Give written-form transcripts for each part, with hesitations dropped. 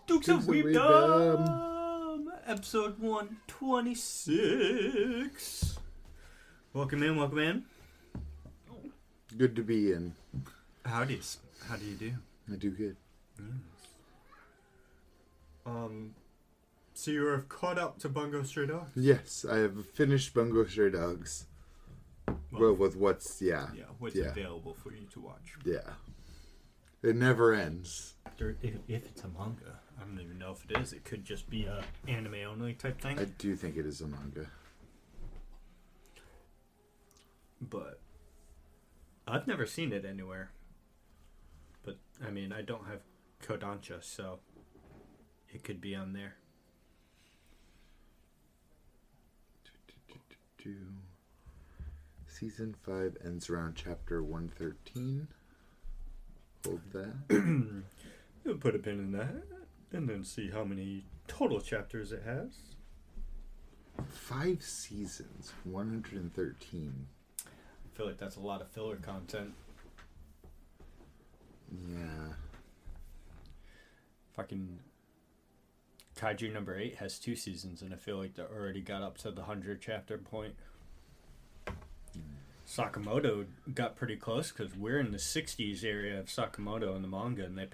Dukes of Weebdom! Episode 126. Welcome in. Good to be in. How do you do? I do good. So you have caught up to Bungo Stray Dogs? Yes, I have finished Bungo Stray Dogs. Well, with what's available for you to watch. Yeah. It never ends. If it's a manga, I don't even know if it is. It could just be a anime only type thing. I do think it is a manga. But I've never seen it anywhere. But, I mean, I don't have Kodansha, so it could be on there. Season 5 ends around chapter 113. Hold that. We'll put a pin in that and then see how many total chapters it has. 5 seasons, 113. I feel like that's a lot of filler content. Yeah. Fucking Kaiju number 8 has 2 seasons, and I feel like they already got up to the 100 chapter point. Sakamoto got pretty close because we're in the 60s area of Sakamoto in the manga, and the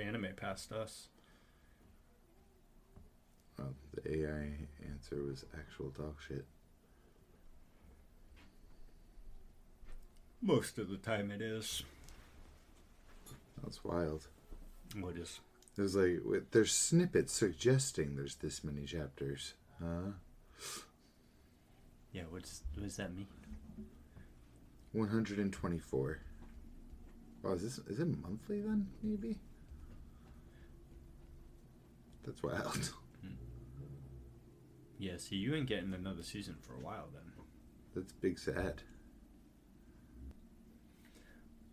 anime passed us. Well, the AI answer was actual dog shit. Most of the time it is. That's wild. What is? There's there's snippets suggesting there's this many chapters. Huh? Yeah, what does that mean? 124. Oh, is it monthly then? Maybe. That's wild. Yeah, see, you ain't getting another season for a while then. That's big sad.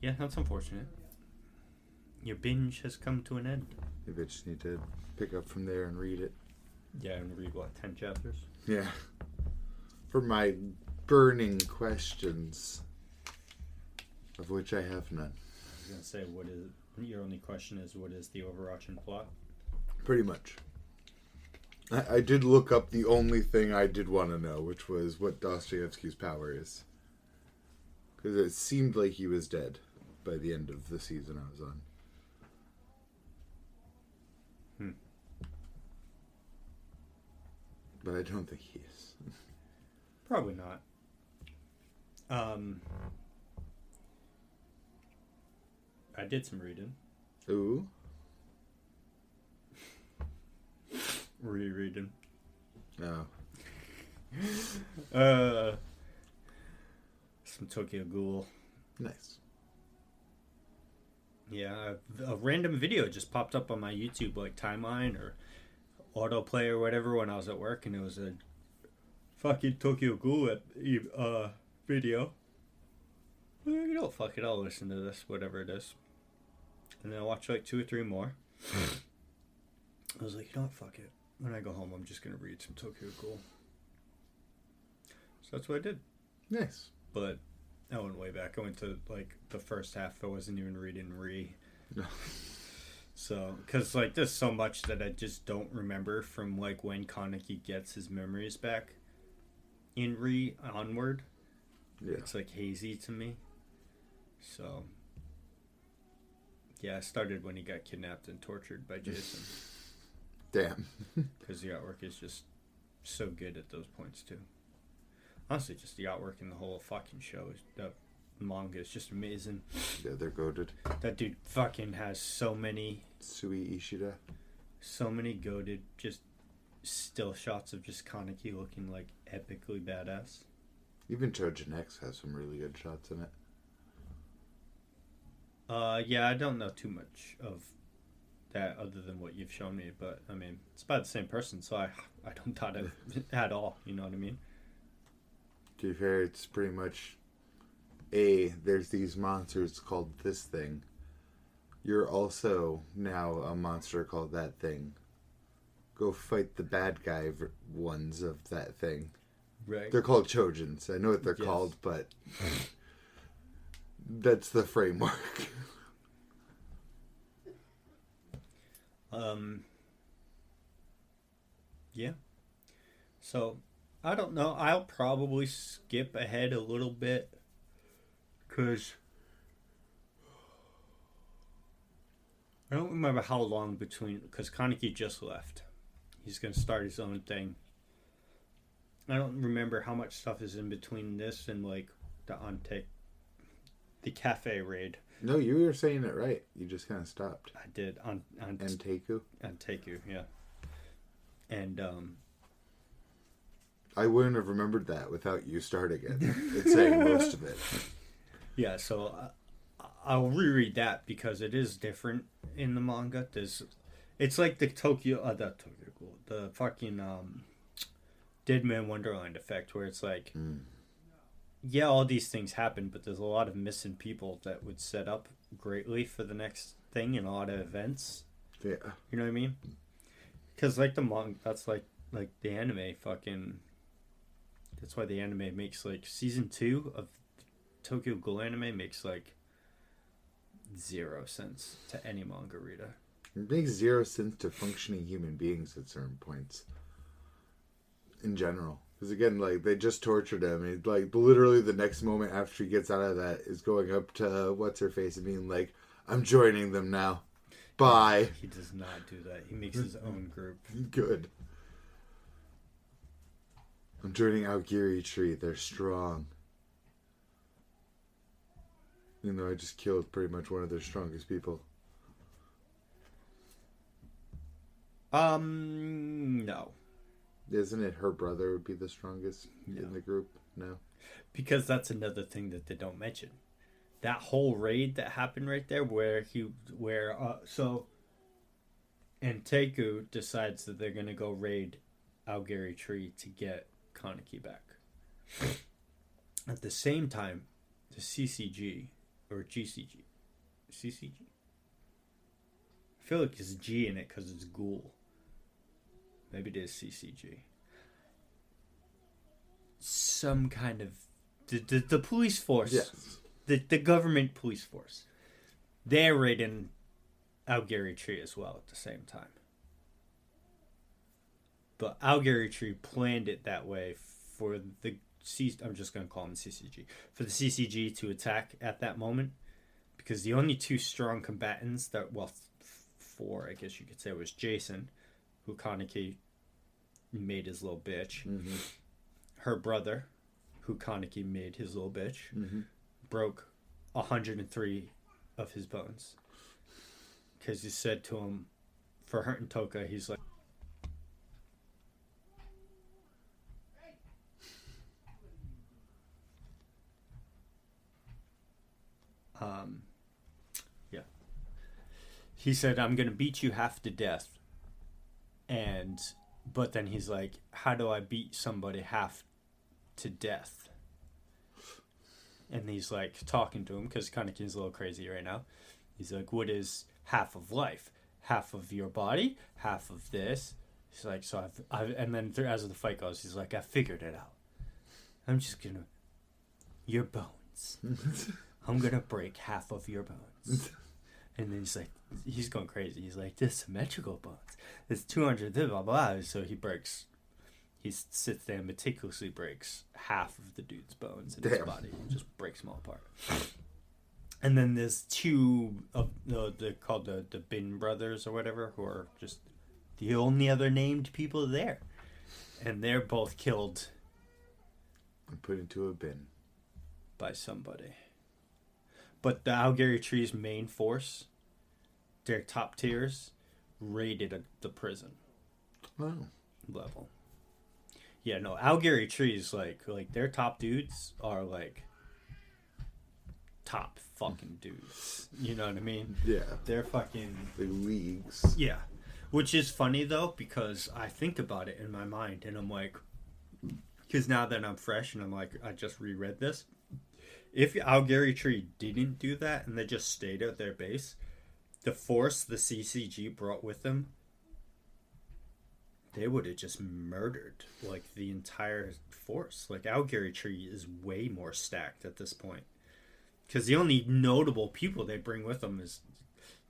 Yeah, that's unfortunate. Your binge has come to an end. Maybe I just need to pick up from there and read it. Yeah, and read, 10 chapters? Yeah. For my burning questions, of which I have none. I was going to say, your only question is, what is the overarching plot? Pretty much. I did look up the only thing I did want to know, which was what Dostoevsky's power is. Because it seemed like he was dead by the end of the season I was on. But I don't think he is. Probably not. I did some reading. Ooh. Rereading. Oh. Some Tokyo Ghoul. Nice. Yeah, a random video just popped up on my YouTube, timeline or autoplay or whatever when I was at work, and it was a fucking Tokyo Ghoul video. Well, you know, fuck it, I'll listen to this, whatever it is. And then I watched 2 or 3 more. I was like, you know what, fuck it. When I go home, I'm just going to read some Tokyo Ghoul. So that's what I did. Nice. But I went way back. I went to, the first half. I wasn't even reading No. So, because, there's so much that I just don't remember from, when Kaneki gets his memories back in onward. Yeah. It's, hazy to me. So, yeah, I started when he got kidnapped and tortured by Jason. Damn. Because the artwork is just so good at those points, too. Honestly, just the artwork in the whole fucking show, the manga is just amazing. Yeah, they're goated. That dude fucking has so many... Sui Ishida. So many goated, just still shots of just Kaneki looking, epically badass. Even Trojan X has some really good shots in it. Yeah, I don't know too much of that other than what you've shown me, but, I mean, it's by the same person, so I don't doubt it at all, you know what I mean? To be fair, it's pretty much, there's these monsters called this thing. You're also now a monster called that thing. Go fight the bad guy ones of that thing. Right. They're called Chojins. I know what they're called, but that's the framework. Yeah. So, I don't know. I'll probably skip ahead a little bit. Because I don't remember how long between. Because Kaneki just left. He's going to start his own thing. I don't remember how much stuff is in between this and, like, the cafe raid. No, you were saying it right. You just kind of stopped. I did. On Teku? On Teku, yeah. And, I wouldn't have remembered that without you starting it. It's saying most of it. Yeah, so I'll reread that because it is different in the manga. It's like the the fucking Dead Man Wonderland effect, where it's like, yeah, all these things happen, but there's a lot of missing people that would set up greatly for the next thing and a lot of events. Yeah, you know what I mean? Because like the manga, that's like the anime fucking. That's why the anime makes like season 2 of Tokyo Ghoul anime makes like 0 sense to any manga reader. It makes 0 sense to functioning human beings at certain points. In general. Because again, like, they just tortured him. And, like, literally the next moment after he gets out of that is going up to what's-her-face and being like, I'm joining them now. Bye. He does not do that. He makes his own group. Good. I'm joining Aogiri Tree. They're strong. Even though I just killed pretty much one of their strongest people. No. Isn't it her brother would be the strongest in the group? No. Because that's another thing that they don't mention. That whole raid that happened right there and Teku decides that they're going to go raid Aogiri Tree to get Kaneki back. At the same time, the CCG or GCG. CCG? I feel like there's G in it because it's Ghoul. Maybe it is CCG. Some kind of the police force. Yes. The government police force. They're raiding Aogiri Tree as well at the same time. But Aogiri Tree planned it that way for I'm just going to call them CCG. For the CCG to attack at that moment. Because the only 2 strong combatants four, I guess you could say, was Jason, who Kaneki made his little bitch. Mm-hmm. Her brother, who Kaneki made his little bitch, broke 103 of his bones. Because he said to him, for hurting Toka, he's like, yeah. He said, I'm going to beat you half to death. But then he's like, how do I beat somebody half to death? And he's like talking to him because Kanekin's a little crazy right now. He's like, what is half of life? Half of your body? Half of this? He's like, so and then as the fight goes, he's like, I figured it out. I'm just going to, your bones. I'm going to break half of your bones. And then he's going crazy. He's like, this symmetrical bones. It's 200, blah, blah, blah. So he sits there and meticulously breaks half of the dude's bones in his body. And just breaks them all apart. And then there's 2 of they're called the Bin brothers or whatever, who are just the only other named people there. And they're both killed. And put into a bin. By somebody. But the Aogiri Tree's main force, their top tiers, raided the prison. Oh. Level. Yeah, no, Aogiri Tree's like their top dudes are like top fucking dudes. You know what I mean? Yeah. They're fucking... The leagues. Yeah. Which is funny, though, because I think about it in my mind, and I'm like... Because now that I'm fresh, and I'm like, I just reread this. If Aogiri Tree didn't do that, and they just stayed at their base, the force the CCG brought with them, they would have just murdered, like, the entire force. Like, Aogiri Tree is way more stacked at this point. Because the only notable people they bring with them is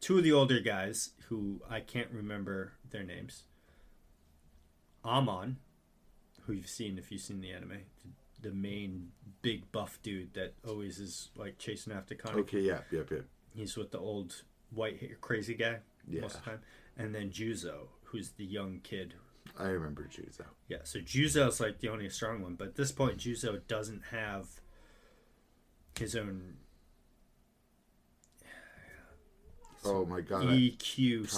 2 of the older guys, who I can't remember their names. Amon, who you've seen if you've seen the anime, the main big buff dude that always is like chasing after Kaneki. Okay, yeah. He's with the old white hair crazy guy most of the time. And then Juzo, who's the young kid. I remember Juzo. Yeah, so Juzo's like the only strong one, but at this point Juzo doesn't have his own Oh my god. EQ.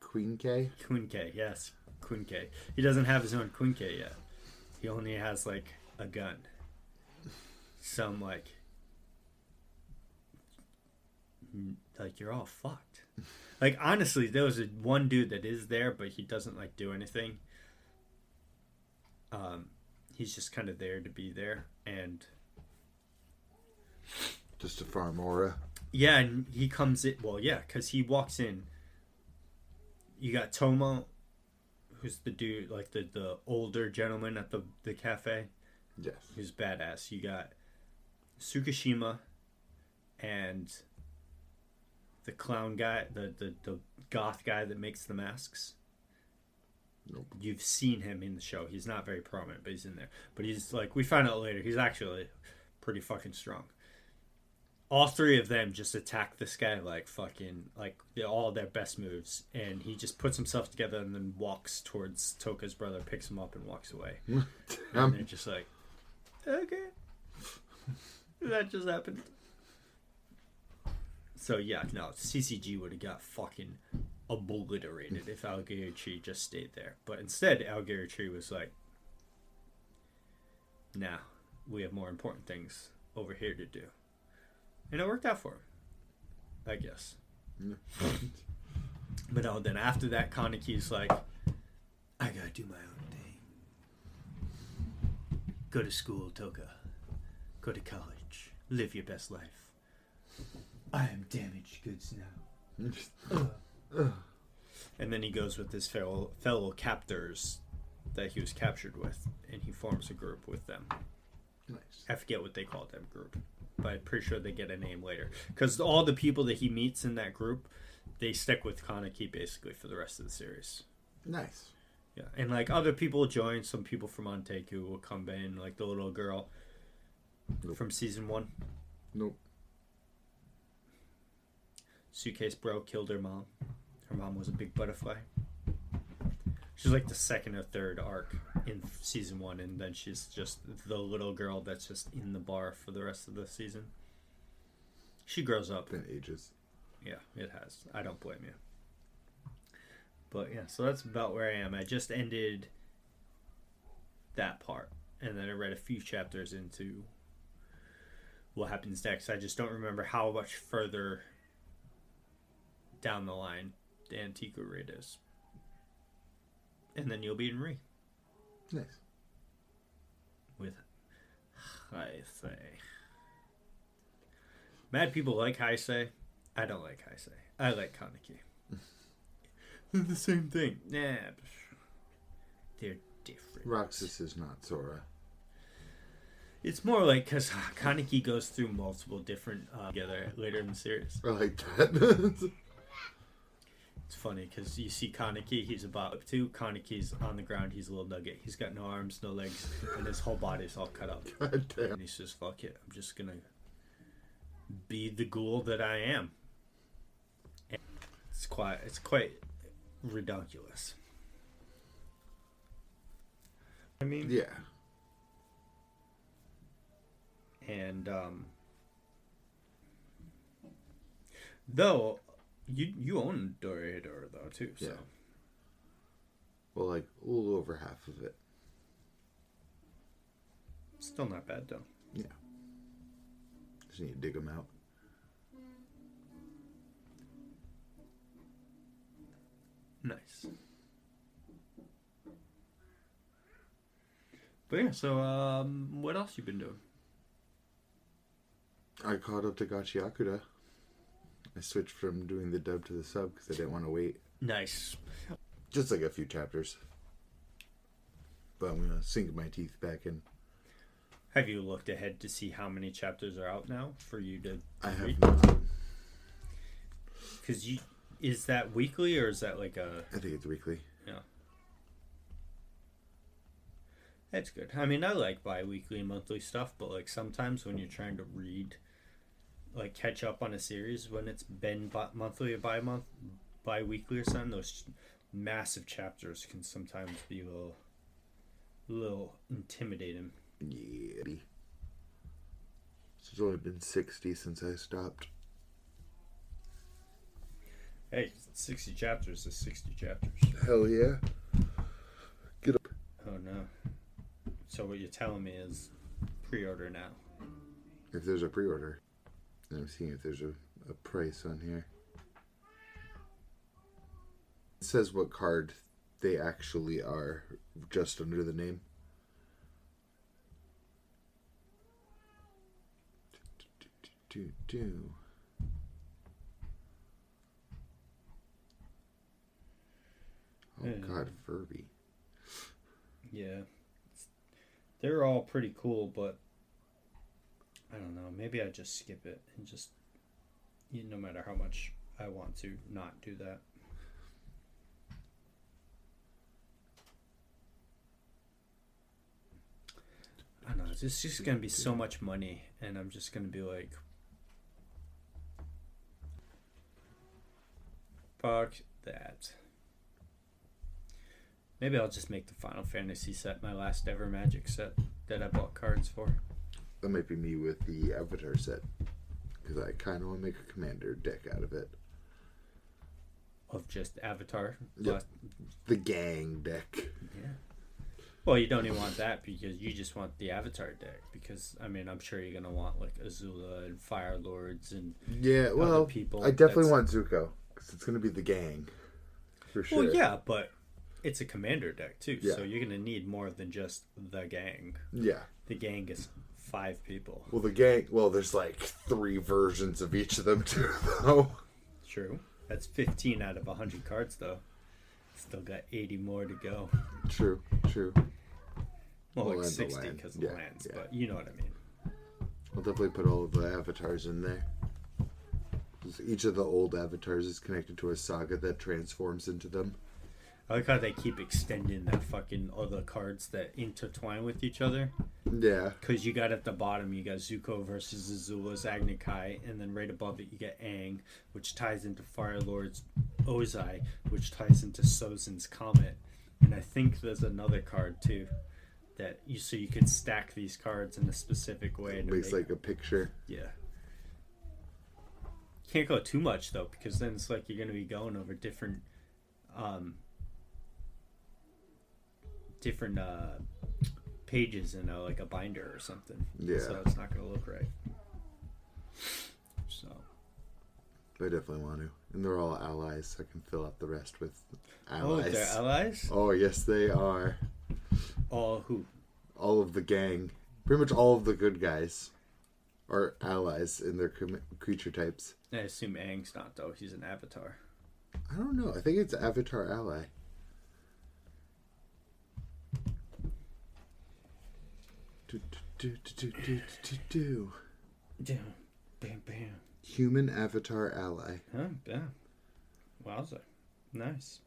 Queen K? Queen K, yes. Queen K. He doesn't have his own Queen K yet. He only has like a gun. Some like you're all fucked. Like honestly, there was one dude that is there, but he doesn't like do anything. He's just kind of there to be there, and just to farm aura. Yeah, and he comes in. Well, yeah, because he walks in. You got Tomo, who's the dude, like the older gentleman at the cafe. Yes. Who's badass. You got Tsukishima and the clown guy, the goth guy that makes the masks. Nope. You've seen him in the show. He's not very prominent, but he's in there. But he's like, we find out later, he's actually pretty fucking strong. All three of them just attack this guy like fucking, like all their best moves. And he just puts himself together and then walks towards Toka's brother, picks him up and walks away. And they're just like, okay. That just happened. So yeah, no, CCG would have got fucking obliterated if Algerichi just stayed there. But instead, Algerichi was like, nah, we have more important things over here to do. And it worked out for him, I guess. But no, then after that, Kaneki's like, I gotta do my own thing. Go to school, Toka. Go to college. Live your best life. I am damaged goods now. And then he goes with his fellow captors that he was captured with, and he forms a group with them. Nice. I forget what they call that group, but I'm pretty sure they get a name later. Because all the people that he meets in that group, they stick with Kaneki basically for the rest of the series. Nice. Yeah, and like other people join. Some people from Anteku will come in, like the little girl from season 1. Nope. Suitcase bro killed her mom. Her mom was a big butterfly. She's like the second or third arc in season 1, and then she's just the little girl that's just in the bar for the rest of the season. She grows up. Been ages. Yeah, it has. I don't blame you. But yeah, so that's about where I am. I just ended that part, and then I read a few chapters into what happens next. I just don't remember how much further down the line the Antico raid is. And then you'll be in Re. Nice. With Heisei. Mad people like Heisei. I don't like Heisei. I like Kaneki. They're the same thing. Nah. They're different. Roxas is not Sora. It's more like because Kaneki goes through multiple different together later in the series. I like that. It's funny because you see Kaneki, he's about 2. Kaneki's on the ground, he's a little nugget. He's got no arms, no legs, and his whole body's all cut up. God damn. And he says, fuck it, I'm just gonna be the ghoul that I am. And it's quite ridiculous. I mean, yeah. And though you own Dorador though too, so yeah. Well, like a little over half of it. Still not bad though. Yeah. Just need to dig them out. Nice. But yeah, so what else you been doing? I caught up to Gachiakuda. I switched from doing the dub to the sub because I didn't want to wait. Nice. Just like a few chapters. But I'm going to sink my teeth back in. Have you looked ahead to see how many chapters are out now for you to I have read? not. Because is that weekly or is that like a... I think it's weekly. Yeah. That's good. I mean, I like bi-weekly and monthly stuff, but like sometimes when you're trying to read, like catch up on a series when it's been monthly or bi-weekly or something, those massive chapters can sometimes be a little intimidating. Yeah. It's only been 60 since I stopped. Hey, 60 chapters is 60 chapters. Hell yeah. Get up. Oh no. So what you're telling me is pre-order now. If there's a pre-order. I'm seeing if there's a price on here. It says what card they actually are just under the name. Oh God, Furby. Yeah. They're all pretty cool, but I don't know. Maybe I just skip it and just, no matter how much I want to, not do that. I don't know. It's just going to be so much money, and I'm just going to be like, fuck that. Maybe I'll just make the Final Fantasy set my last ever Magic set that I bought cards for. That might be me with the Avatar set. Because I kind of want to make a commander deck out of it. Of just Avatar? Yeah. The gang deck. Yeah. Well, you don't even want that because you just want the Avatar deck. Because, I mean, I'm sure you're going to want, like, Azula and Fire Lords and yeah, well, other people. I definitely want Zuko. Because it's going to be the gang. For sure. Well, yeah, but it's a commander deck, too. Yeah. So you're going to need more than just the gang. Yeah. The gang is 5 people. Well, the gang... Well, there's, like, 3 versions of each of them, too, though. True. That's 15 out of 100 cards, though. Still got 80 more to go. True. Well, like 60 because of lands, yeah. But you know what I mean. I'll definitely put all of the avatars in there. Each of the old avatars is connected to a saga that transforms into them. I like how they keep extending that fucking other cards that intertwine with each other. Yeah. Because you got at the bottom, you got Zuko versus Azula's Agni Kai, and then right above it you get Aang, which ties into Fire Lord's Ozai, which ties into Sozin's Comet. And I think there's another card too, that you could stack these cards in a specific way. It makes like a picture. Yeah. Can't go too much though, because then it's like you're going to be going over different pages in like a binder or something. Yeah. So it's not going to look right. So. I definitely want to. And they're all allies, so I can fill out the rest with allies. Oh, they're allies? Oh, yes, they are. All who? All of the gang. Pretty much all of the good guys are allies in their creature types. I assume Aang's not, though. He's an avatar. I don't know. I think it's Avatar Ally. Bam, bam. Human Avatar Ally. Huh? Yeah. Wowza. Nice.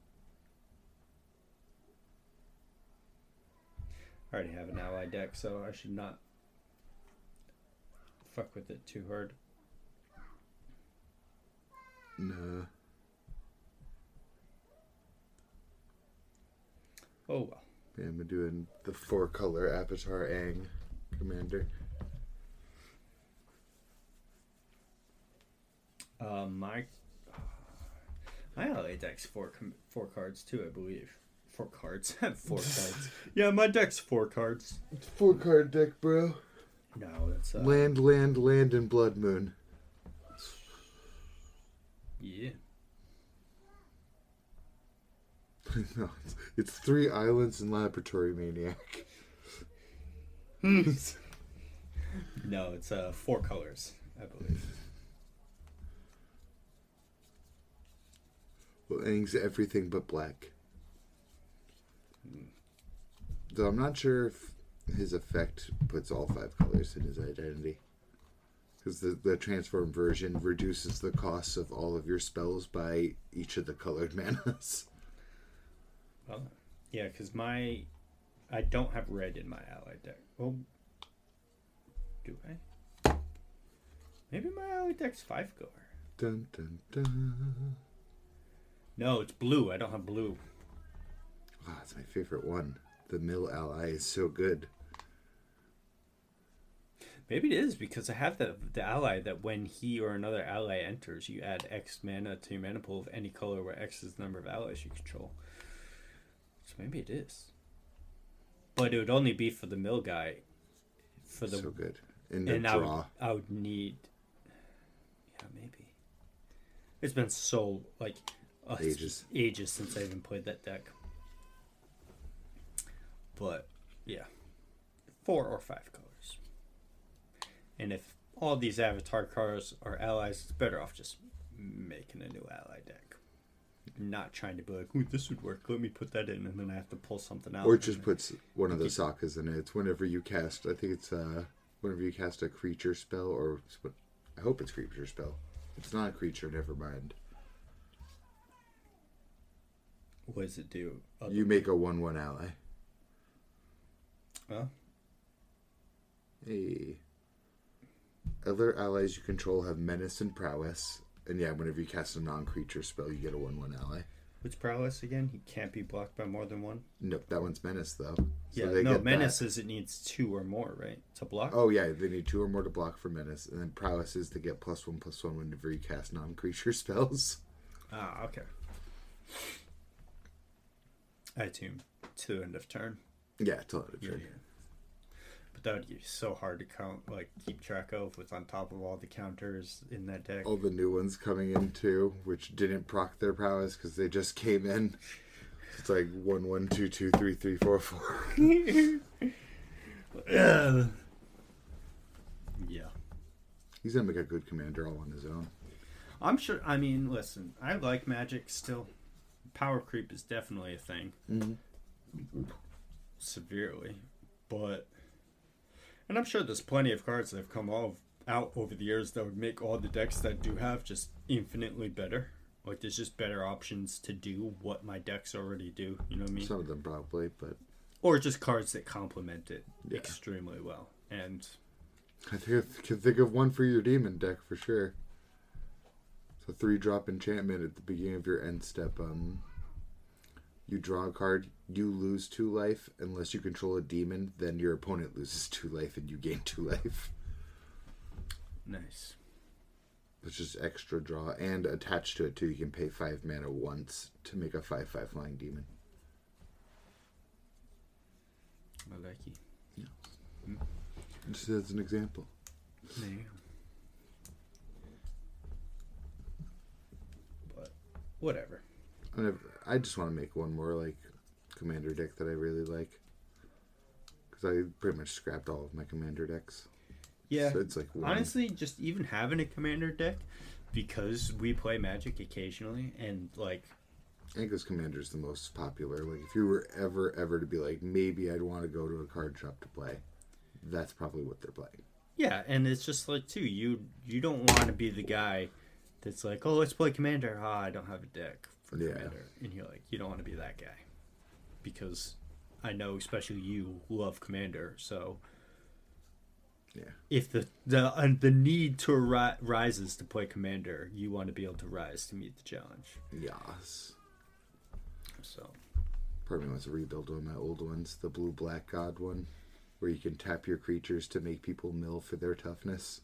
I already have an ally deck, so I should not fuck with it too hard. No. Oh well. Yeah, I'm doing the 4-color Avatar Aang commander. My ally deck's four cards too, I believe. 4 cards. 4 cards. Yeah, my deck's 4 cards. It's 4-card deck, bro. No, that's Land, and Blood Moon. Yeah. No, it's 3 islands and Laboratory Maniac. No, it's 4 colors, I believe. Well, Aang's everything but black. Though I'm not sure if his effect puts all 5 colors in his identity. Because the transform version reduces the cost of all of your spells by each of the colored manas. Well, yeah, because my I don't have red in my ally deck. Oh, do I? Maybe my ally deck's 5-color. Dun, dun, dun. No, it's blue. I don't have blue. Oh, it's my favorite one. The mill ally is so good. Maybe it is because I have the ally that when he or another ally enters, you add X mana to your mana pool of any color where X is the number of allies you control. So maybe it is. But it would only be for the mill guy. For the so good. In the and draw. I would need. Yeah, maybe. It's been so ages since I even played that deck. But yeah, 4 or 5 colors. And if all these avatar cards are allies, it's better off just making a new ally deck. Not trying to be like, ooh, this would work. Let me put that in, and then I have to pull something out. Or it just puts one of the Sakas in it. It's whenever you cast. I think it's whenever you cast a creature spell, or I hope it's creature spell. If it's not a creature, never mind. What does it do? You make a 1/1 ally. Huh? Hey. Other allies you control have menace and prowess. And yeah, whenever you cast a non-creature spell, you get a 1/1 ally. What's prowess again? He can't be blocked by more than one? Nope, that one's menace, though. So yeah, no, menace is it needs 2 or more, right? To block? Oh, yeah, they need 2 or more to block for menace. And then prowess is to get +1/+1 whenever you cast non-creature spells. Ah, okay. I assume to end of turn. Yeah, till end of turn. Yeah. But that would be so hard to keep track of what's on top of all the counters in that deck. All the new ones coming in too, which didn't proc their prowess because they just came in. It's like 1, 1, 2, 2, 3, 3, 4, 4. Yeah. He's gonna make a good commander all on his own. I'm sure. I mean, listen, I like Magic still. Power creep is definitely a thing. Mm-hmm. Severely. But. And I'm sure there's plenty of cards that have come out over the years that would make all the decks that do have just infinitely better. Like, there's just better options to do what my decks already do. You know what I mean? Some of them probably, but... Or just cards that complement it extremely well. And... I think I can think of one for your demon deck for sure. It's a 3-drop enchantment at the beginning of your end step. You draw a card, you lose 2 life. Unless you control a demon, then your opponent loses 2 life and you gain 2 life. Nice. It's just extra draw. And attached to it too, you can pay 5 mana once to make a 5/5 flying demon. I like you. Yeah. Just as an example. There you go. But, whatever. I just want to make one more commander deck that I really like, because I pretty much scrapped all of my commander decks. Yeah, so it's honestly, just even having a commander deck, because we play Magic occasionally, and I think this commander is the most popular. If you were ever to be maybe I'd want to go to a card shop to play, that's probably what they're playing. Yeah, and it's just too, you don't want to be the guy that's oh, let's play commander. I don't have a deck. Commander, and you don't want to be that guy, because I know especially you love commander. So yeah, if the need to rises to play commander, you want to be able to rise to meet the challenge. Yes. So part of me wants to rebuild one of my old ones, the blue black god one, where you can tap your creatures to make people mill for their toughness.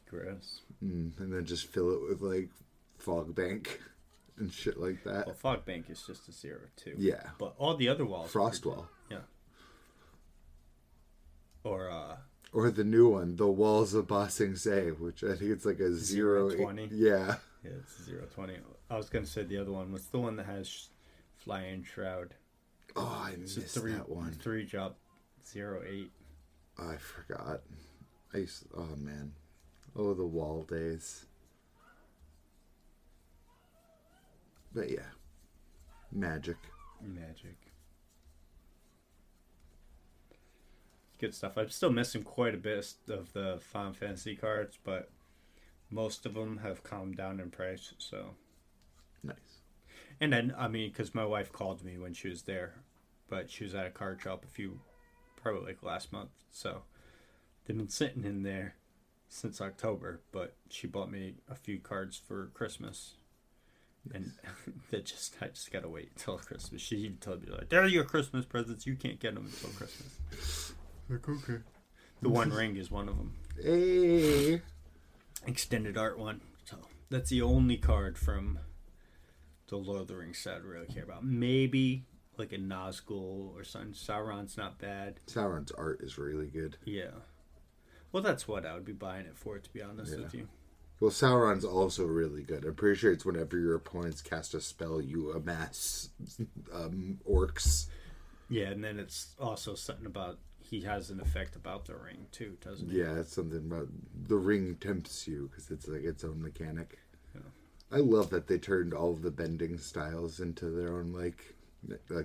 Gross. And then just fill it with fog bank. And shit like that. Well, Fog Bank is just a 0/2. Yeah. But all the other walls. Frostwall. Yeah. Or the new one, the Walls of Ba Sing Se, which I think it's a 0/20. Yeah. Yeah, it's 0/20. I was gonna say the other one. What's the one that has Flying Shroud? Oh, I missed that one. 3-drop 0/8. I forgot. Oh man. Oh, the wall days. But yeah, Magic. Good stuff. I'm still missing quite a bit of the Final Fantasy cards, but most of them have calmed down in price, so. Nice. And then, because my wife called me when she was there but she was at a card shop probably like last month. So they've been sitting in there since October, but she bought me a few cards for Christmas. And I just gotta wait until Christmas. She even told me, like, they're your Christmas presents. You can't get them until Christmas. Like, okay. The One Ring is one of them. Hey. Extended art one. So that's the only card from the Lord of the Rings set I really care about. Maybe like a Nazgul or something. Sauron's not bad. Sauron's art is really good. Yeah. Well, that's what I would be buying it for, to be honest with you. Well, Sauron's also really good. I'm pretty sure it's whenever your opponents cast a spell, you amass orcs. Yeah, and then it's also something about he has an effect about the ring too, doesn't he? Yeah, it's something about the ring tempts you because it's like its own mechanic. Yeah. I love that they turned all of the bending styles into their own like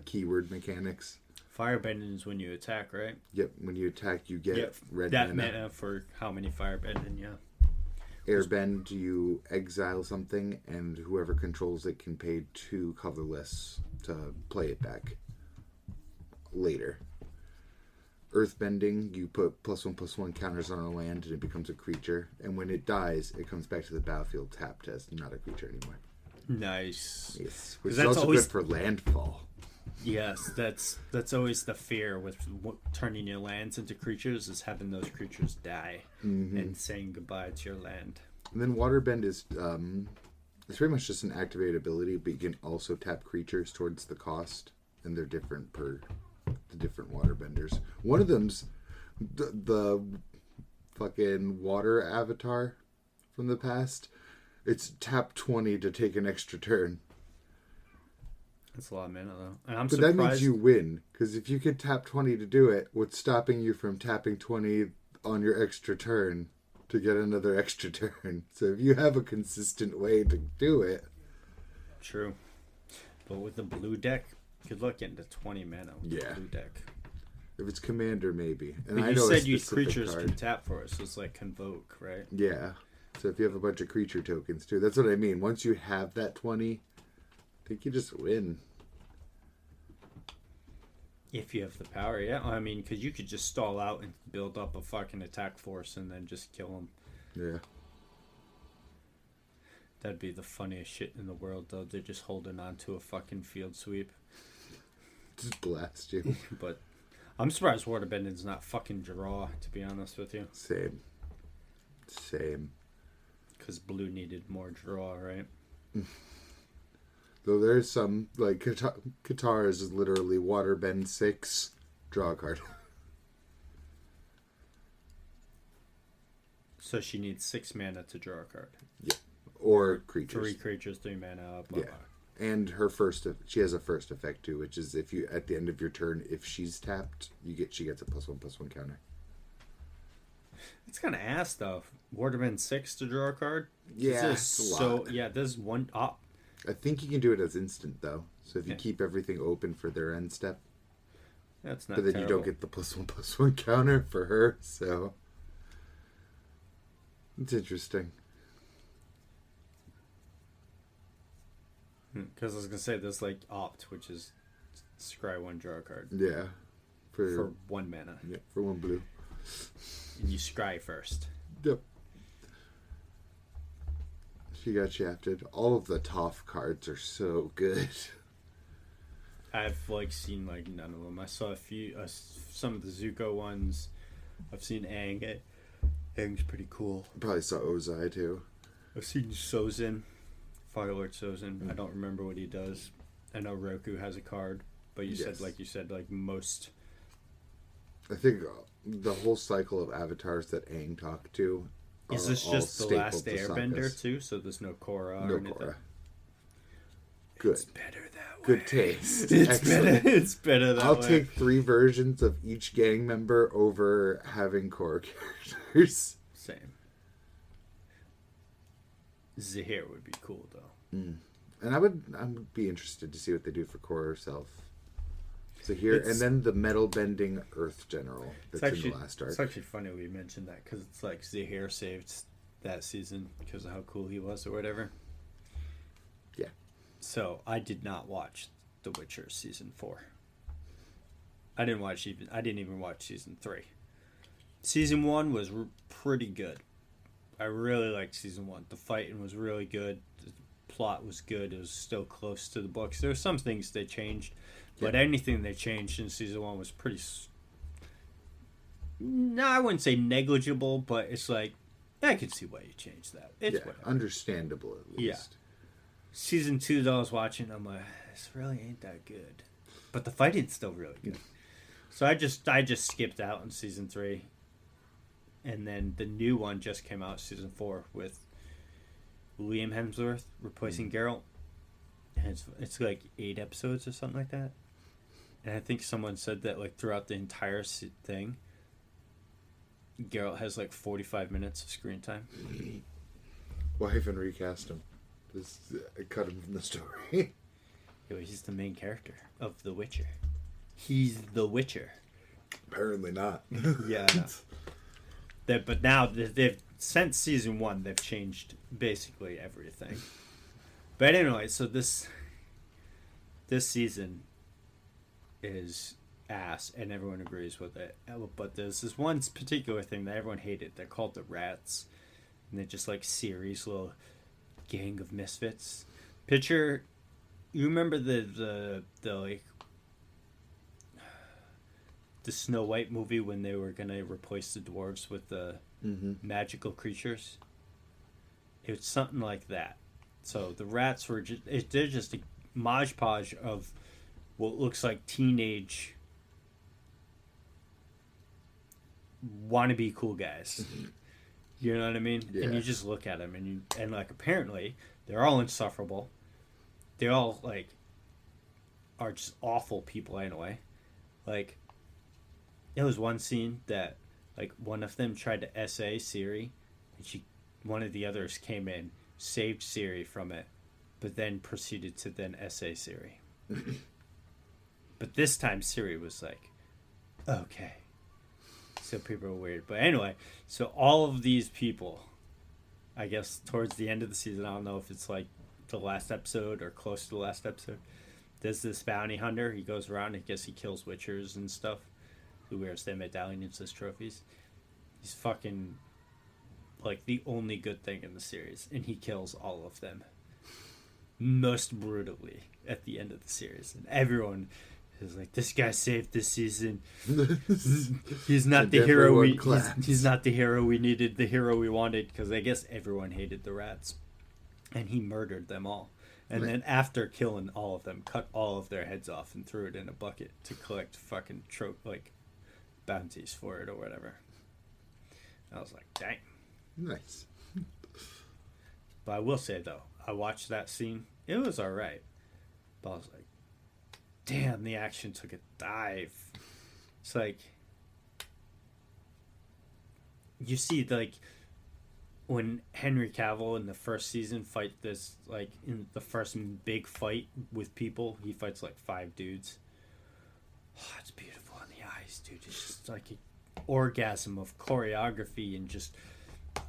keyword mechanics. Firebending is when you attack, right? Yep, when you attack, you get red that mana. For how many firebending? Yeah. Airbend, you exile something, and whoever controls it can pay 2 colorless to play it back later. Earthbending, you put +1/+1 counters on a land, and it becomes a creature. And when it dies, it comes back to the battlefield tapped as not a creature anymore. Nice. Yes, which is also good for landfall. Yes, that's always the fear with turning your lands into creatures, is having those creatures die and saying goodbye to your land. And then Waterbend is it's pretty much just an activated ability, but you can also tap creatures towards the cost, and they're different per the different Waterbenders. One of them's the fucking water avatar from the past. It's tap 20 to take an extra turn. That's a lot of mana, though. And I'm but surprised. That means you win, because if you could tap 20 to do it, what's stopping you from tapping 20 on your extra turn to get another extra turn? So if you have a consistent way to do it. True. But with the blue deck, good luck getting to 20 mana with the blue deck. If it's Commander, maybe. And but I you know said you creatures can tap for us, so it's like Convoke, right? Yeah. So if you have a bunch of creature tokens, too. That's what I mean. Once you have that 20... I think you just win. If you have the power, yeah. I mean, because you could just stall out and build up a fucking attack force and then just kill them. Yeah. That'd be the funniest shit in the world, though. They're just holding on to a fucking field sweep. Just blast you. But I'm surprised Waterbending's not fucking draw, to be honest with you. Same. Because blue needed more draw, right? Though there's some, like, Qatar is literally Waterbend 6, draw a card. So she needs 6 mana to draw a card. Yeah. Or creatures. 3 creatures, 3 mana, blah, yeah. blah. And her she has a first effect too, which is if you, at the end of your turn, if she's tapped, she gets a +1/+1 counter. It's kind of ass, though. Waterbend 6 to draw a card? Yeah, it's a lot. Yeah, there's one... I think you can do it as instant, though. So if you keep everything open for their end step. That's not But then terrible. you don't get the +1/+1 counter for her, so... It's interesting. Because I was going to say, there's like Opt, which is scry 1, draw a card. Yeah. For 1 mana. Yeah, for 1 blue. And you scry first. Yep. She got shafted. All of the Toph cards are so good. I've seen none of them. I saw a few, some of the Zuko ones. I've seen Aang. Aang's pretty cool. Probably saw Ozai too. I've seen Sozin, Firelord Sozin. I don't remember what he does. I know Roku has a card, but you said most. I think the whole cycle of avatars that Aang talked to. Is this just the last Airbender too? So there's no Korra or anything? Korra. Good. It's better that way. Good taste. It's better that way. I'll take 3 versions of each gang member over having Korra characters. Same. Zahir would be cool though. And I would be interested to see what they do for Korra herself. Zahir, and then the metal bending Earth General that's in the last arc. It's actually funny we mentioned that because it's like Zahir saved that season because of how cool he was or whatever. Yeah. So I did not watch The Witcher season 4. I didn't even watch season 3. Season 1 was pretty good. I really liked season 1. The fighting was really good. The plot was good. It was still close to the books. There were some things they changed, but anything they changed in season 1 was pretty. No, I wouldn't say negligible, but it's like I can see why you changed that. It's whatever. Understandable at least. Yeah. Season 2 that I was watching, I'm like, this really ain't that good, but the fighting's still really good. So I just skipped out on season 3, and then the new one just came out, season 4, with Liam Hemsworth replacing Geralt, and it's like 8 episodes or something like that. And I think someone said that like throughout the entire thing, Geralt has like 45 minutes of screen time. Why even recast him? Just cut him from the story. He's the main character of The Witcher. He's The Witcher. Apparently not. Yeah, I know. But now, since season 1, they've changed basically everything. But anyway, so this season is ass, and everyone agrees with it. But there's this one particular thing that everyone hated. They're called the Rats, and they're just like Ciri's little gang of misfits. Picture, you remember the like the Snow White movie when they were gonna replace the dwarves with the magical creatures? It was something like that. So the Rats were they're just a modge podge of what looks like teenage wannabe cool guys. You know what I mean? Yeah. And you just look at them and like apparently they're all insufferable. They all like are just awful people anyway. Like there was one scene that like one of them tried to SA Ciri, and one of the others came in, saved Ciri from it, but then proceeded to then SA Ciri. But this time Ciri was like, okay. So people are weird. But anyway, so all of these people, I guess towards the end of the season, I don't know if it's like the last episode or close to the last episode, there's this bounty hunter. He goes around, I guess he kills witchers and stuff, who wears their medallions as trophies. He's fucking like the only good thing in the series, and he kills all of them most brutally at the end of the series. And everyone is like, this guy saved this season. He's not the hero he's not the hero we needed, the hero we wanted, because I guess everyone hated the Rats. And he murdered them all. And then after killing all of them, cut all of their heads off and threw it in a bucket to collect fucking bounties for it or whatever. I was like, dang. Nice. But I will say though, I watched that scene. It was alright. But I was like, damn, the action took a dive. It's like, you see, like, when Henry Cavill in the first season fight this, like, in the first big fight with people, he fights, like, 5 dudes. Oh, it's beautiful in the eyes, dude. It's just, like, an orgasm of choreography and just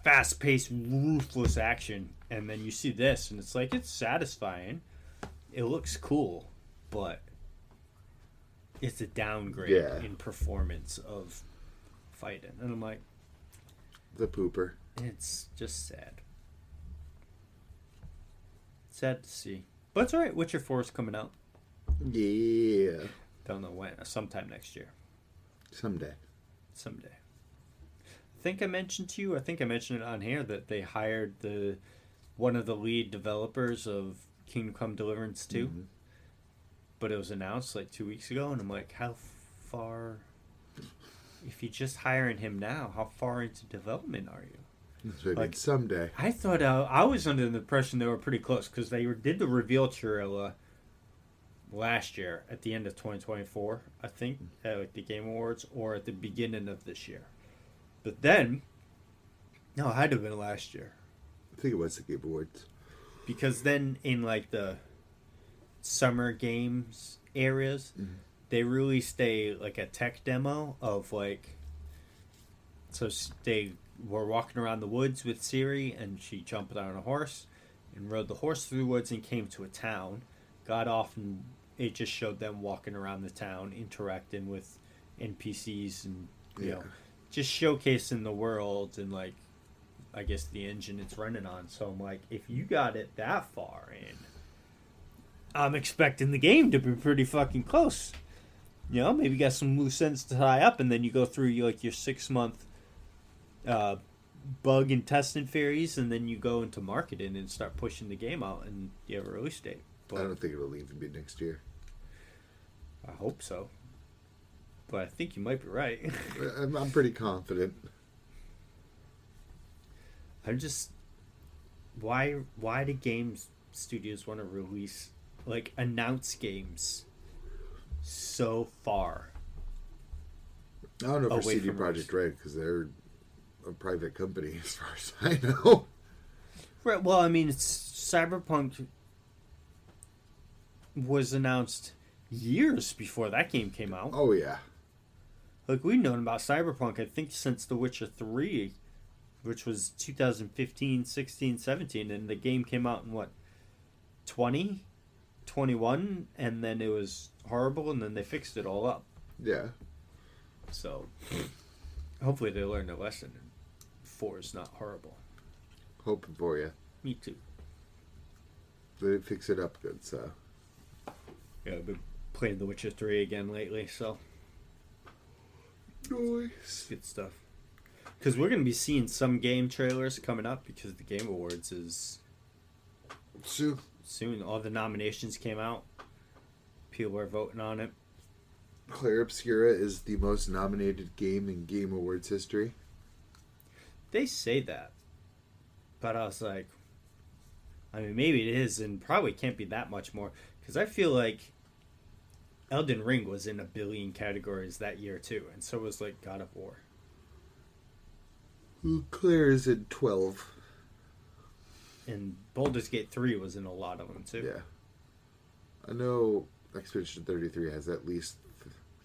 fast-paced, ruthless action. And then you see this, and it's, like, it's satisfying. It looks cool, but it's a downgrade in performance of fighting. And I'm like, the pooper. It's just sad. Sad to see. But it's alright. Witcher 4 is coming out. Yeah. Don't know when. Sometime next year. Someday. I think I mentioned it on here that they hired one of the lead developers of Kingdom Come Deliverance 2. Mm-hmm. But it was announced like 2 weeks ago, and I'm like, how far... If you're just hiring him now, how far into development are you? Like someday. I thought I was under the impression they were pretty close, because they did the reveal trailer last year at the end of 2024, I think, at like the Game Awards, or at the beginning of this year. But then, no, it had to have been last year. I think it was the Game Awards. Because then in like the Summer Games areas, they released like a tech demo of like, so they were walking around the woods with Ciri, and she jumped on a horse and rode the horse through the woods and came to a town, got off it just showed them walking around the town, interacting with NPCs, and you know, just showcasing the world and like, I guess the engine it's running on. So I'm like, if you got it that far in, I'm expecting the game to be pretty fucking close. You know, maybe got some loose ends to tie up, and then you go through your 6-month bug and testing phase, and then you go into marketing and start pushing the game out, and you have a release date. But I don't think it'll even be next year. I hope so. But I think you might be right. I'm pretty confident. I'm just... Why do games studios want to release, like, announce games so far? I don't know for away CD from Projekt us? Red, because they're a private company as far as I know. Right, well, I mean, Cyberpunk was announced years before that game came out. Oh, yeah. Like, we've known about Cyberpunk, I think, since The Witcher 3, which was 2015, 16, 17, and the game came out in, what, 20? 21? And then it was horrible, and then they fixed it all up. Yeah. So, hopefully they learned a lesson. 4 is not horrible. Hoping for you. Me too. They did fix it up good, so. Yeah, I've been playing The Witcher 3 again lately, so... Nice. Good stuff. Because we're going to be seeing some game trailers coming up, because the Game Awards is soon. All the nominations came out. People are voting on it. Claire Obscura is the most nominated game in Game Awards history. They say that. But I was like, I mean, maybe it is, and probably can't be that much more. Because I feel like Elden Ring was in 1 billion categories that year, too. And so was, like, God of War. Claire is in 12. And Baldur's Gate 3 was in a lot of them, too. Yeah. I know Expedition 33 has at least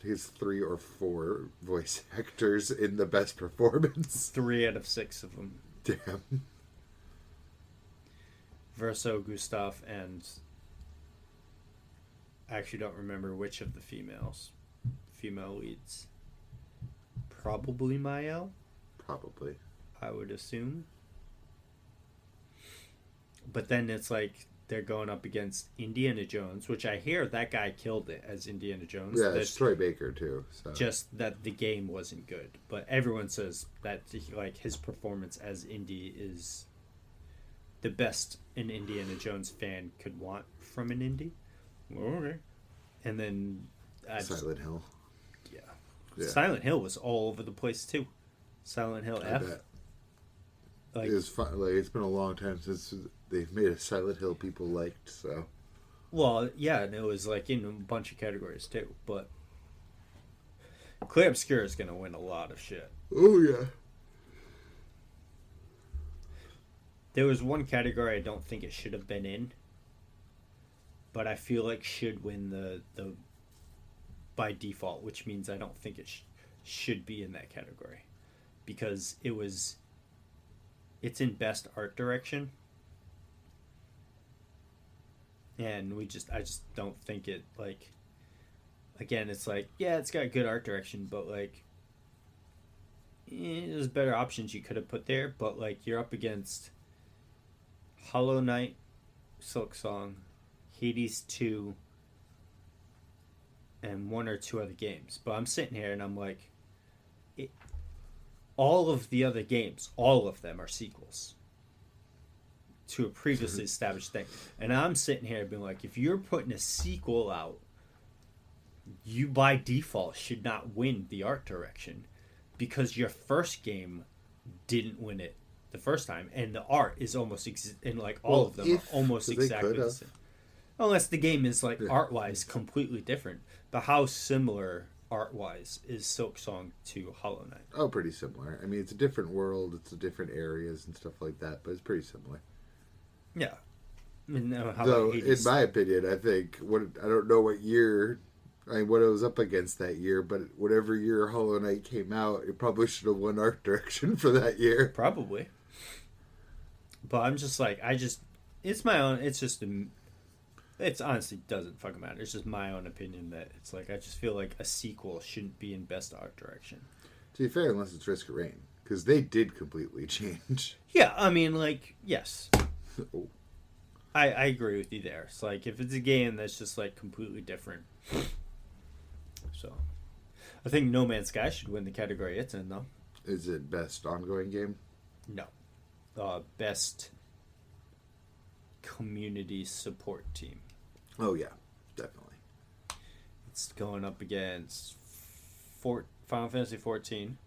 his 3 or 4 voice actors in the best performance. 3 out of 6 of them. Damn. Verso, Gustav, and I actually don't remember which of the female leads. Probably Mael, Probably. I would assume. But then it's like they're going up against Indiana Jones, which I hear that guy killed it as Indiana Jones. Yeah, it's Troy Baker too. So. Just that the game wasn't good. But everyone says that like his performance as Indy is the best an Indiana Jones fan could want from an Indy. Okay. And then Silent Hill. Yeah. Silent Hill was all over the place too. Silent Hill F. Bet. Like, it was fun. Like, it's been a long time since they've made a Silent Hill people liked. So. Well, yeah, and it was like in a bunch of categories too. But Claire Obscura is gonna win a lot of shit. Oh yeah. There was one category I don't think it should have been in, but I feel like should win the by default, which means I don't think it should be in that category, because it's in best art direction, and I just don't think it, like, again, it's like, yeah, it's got good art direction, but like there's better options you could have put there, but like you're up against Hollow Knight, Silksong, Hades 2, and 1 or 2 other games. But I'm sitting here and I'm like, all of the other games, all of them are sequels to a previously established thing. And I'm sitting here being like, if you're putting a sequel out, you by default should not win the art direction, because your first game didn't win it the first time, and the art is almost and like all of them are almost exactly the same, unless the game is like art-wise completely different. But how similar art-wise is Silksong to Hollow Knight? Oh, pretty similar. I mean, it's a different world, it's a different areas and stuff like that, but it's pretty similar. Yeah. I mean, how though, about Hades? in my opinion, I think I don't know what year, what it was up against that year, but whatever year Hollow Knight came out, it probably should have won art direction for that year. Probably. But I'm just like, it's my own, it's just It's honestly doesn't fucking matter. It's just my own opinion that it's like I just feel like a sequel shouldn't be in best art direction. To be fair, unless it's Risk of Rain, because they did completely change. Yeah, I mean, like, yes. Oh. I agree with you there. It's like, if it's a game that's just, like, completely different. So, I think No Man's Sky should win the category it's in, though. Is it best ongoing game? No. Best community support team. Oh, yeah. Definitely. It's going up against Final Fantasy 14,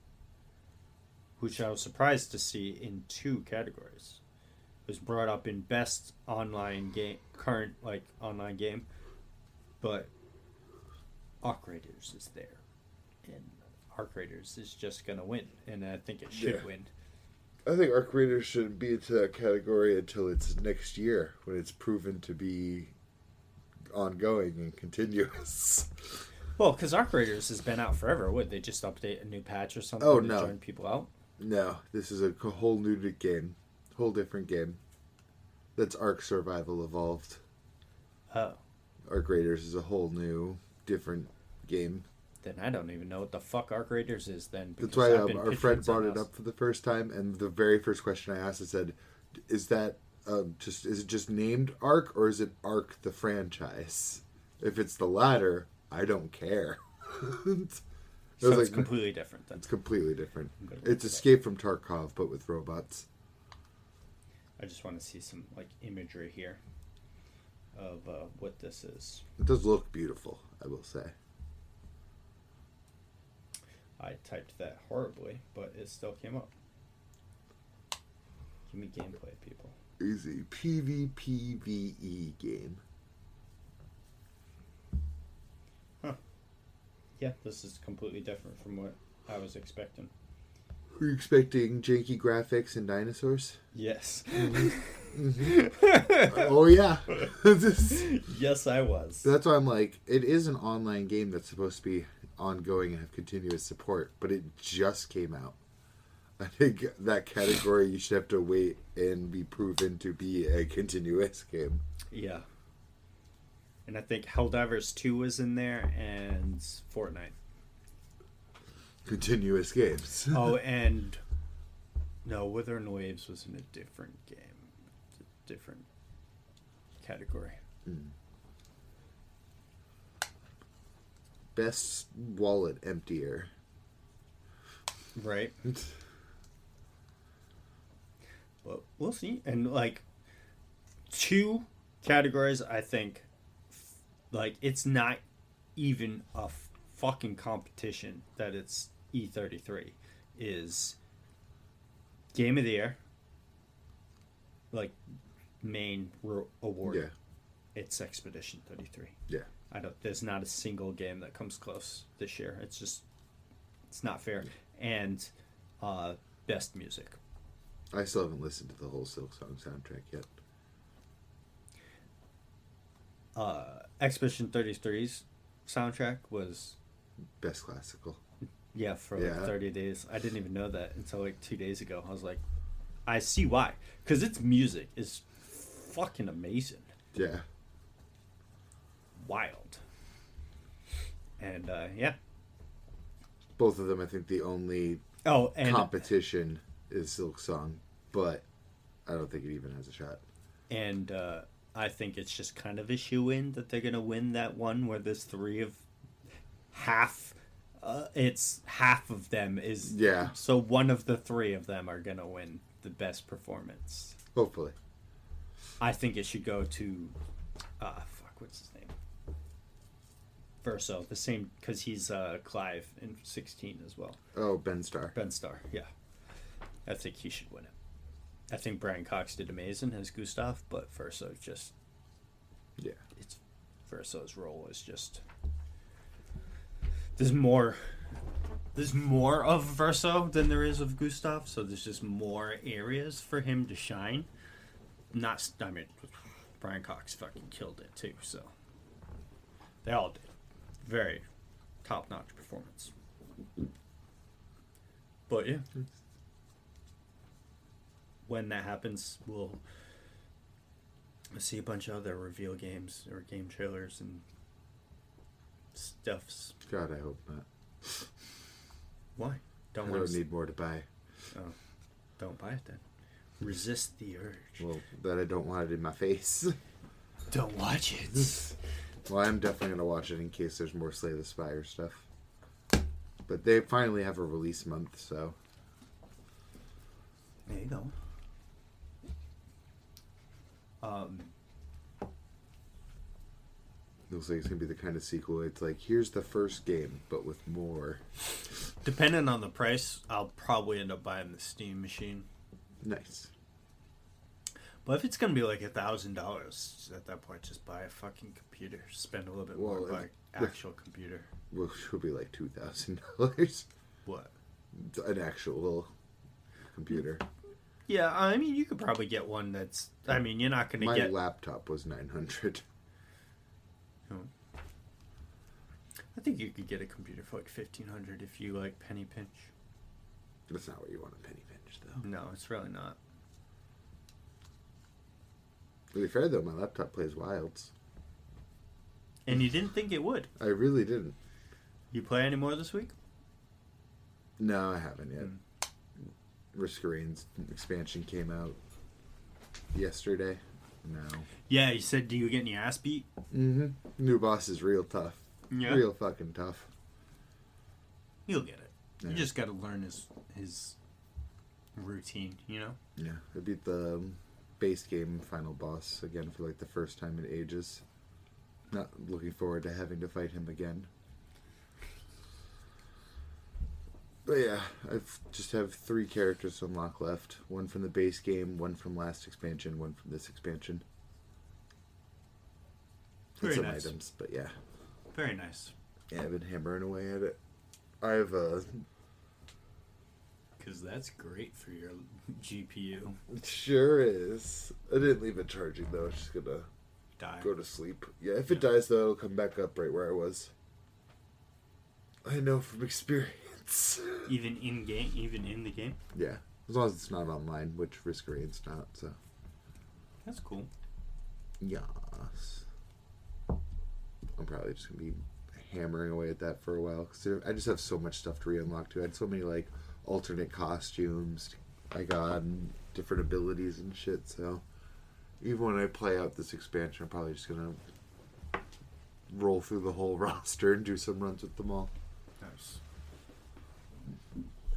which I was surprised to see in 2 categories. It was brought up in best online game, current like online game, but Arc Raiders is there, and Arc Raiders is just gonna win, and I think it should win. I think Arc Raiders shouldn't be into that category until it's next year, when it's proven to be ongoing and continuous. Well, because Arc Raiders has been out forever. Would they just update a new patch or something to join people out? No, this is a whole new game. Whole different game. That's Ark Survival Evolved. Oh. Arc Raiders is a whole new, different game. Then I don't even know what the fuck Arc Raiders is then. That's why our friend brought it up for the first time, and the very first question I asked, I said, is that is it just named Ark, or is it Ark the franchise? If it's the latter, I don't care. So it's completely different then. It's completely different. It's Escape from Tarkov, but with robots. I just want to see some like imagery here of what this is. It does look beautiful, I will say. I typed that horribly, but it still came up. Give me gameplay, people. Easy. PvPvE game. Huh. Yeah, this is completely different from what I was expecting. Were you expecting janky graphics and dinosaurs? Yes. Oh, yeah. Yes, I was. That's why I'm like, it is an online game that's supposed to be ongoing and have continuous support, but it just came out. I think that category you should have to wait and be proven to be a continuous game. Yeah. And I think Helldivers 2 was in there and Fortnite. Continuous games. Oh, and no, Wuthering Waves was in a different game. Different category. Best wallet emptier. Right. But we'll see. And like 2 categories, I think, like it's not even a fucking competition that it's E33 is Game of the Year, like main award. Yeah. It's Expedition 33. Yeah. There's not a single game that comes close this year. It's not fair. And best music. I still haven't listened to the whole Silk Song soundtrack yet. Expedition 33's soundtrack was best classical. Yeah, for like 30 days. I didn't even know that until like 2 days ago. I was like, I see why. Because its music is fucking amazing. Yeah. Wild. And yeah. Both of them, I think the only competition is Silk Song, but I don't think it even has a shot. And I think it's just kind of a shoe-in that they're going to win that one where there's 3 of half. It's half of them is... Yeah. So one of the 3 of them are going to win the best performance. Hopefully. I think it should go to... what's his name? Verso. The same... Because he's Clive in 16 as well. Oh, Ben Starr. Ben Starr, yeah. I think he should win it. I think Brian Cox did amazing as Gustav, but Verso just... Yeah. It's Verso's role is just... There's more of Verso than there is of Gustav, so there's just more areas for him to shine. Brian Cox fucking killed it too, so they all did. Very top-notch performance. But yeah, when that happens, I see a bunch of other reveal games or game trailers and stuffs. God, I hope not. Why? I don't need more to buy. Oh, don't buy it then. Resist the urge. Well, that I don't want it in my face. Don't watch it. Well, I'm definitely going to watch it in case there's more Slay the Spire stuff. But they finally have a release month, so... There you go. Looks like it's going to be the kind of sequel. It's like, here's the first game, but with more. Depending on the price, I'll probably end up buying the Steam machine. Nice. But if it's going to be like $1,000, at that point, just buy a fucking computer. Spend a little bit more on actual computer. Well, it should be like $2,000. What? An actual computer. Yeah, I mean, you could probably get one that's... I mean, you're not going to get... My laptop was $900. I think you could get a computer for like $1,500 if you like penny pinch. That's not what you want a penny pinch, though. No, it's really not. To be fair, though, my laptop plays Wilds. And you didn't think it would? I really didn't. You play any more this week? No, I haven't yet. Risk of Rain's expansion came out yesterday. No. Yeah, you said, do you get any ass beat? Mm-hmm. New boss is real tough. Yeah. Real fucking tough. You'll get it. Yeah. You just got to learn his routine, you know? Yeah. I beat the base game final boss again for like the first time in ages. Not looking forward to having to fight him again. But yeah, I just have 3 characters to unlock left. One from the base game, one from last expansion, one from this expansion. Very some nice. items, but yeah. Very nice. Yeah, I've been hammering away at it. I have a... Because that's great for your GPU. It sure is. I didn't leave it charging, though. It's just gonna Die. go to sleep. Yeah, if it dies, though, it'll come back up right where I was. I know from experience. Even in the game? Yeah. As long as it's not online, which Risk of Rain's not, so... That's cool. Yes. I'm probably just going to be hammering away at that for a while. Because I just have so much stuff to re-unlock, too. I had so many, like, alternate costumes I got and different abilities and shit, so... Even when I play out this expansion, I'm probably just going to roll through the whole roster and do some runs with them all. Nice.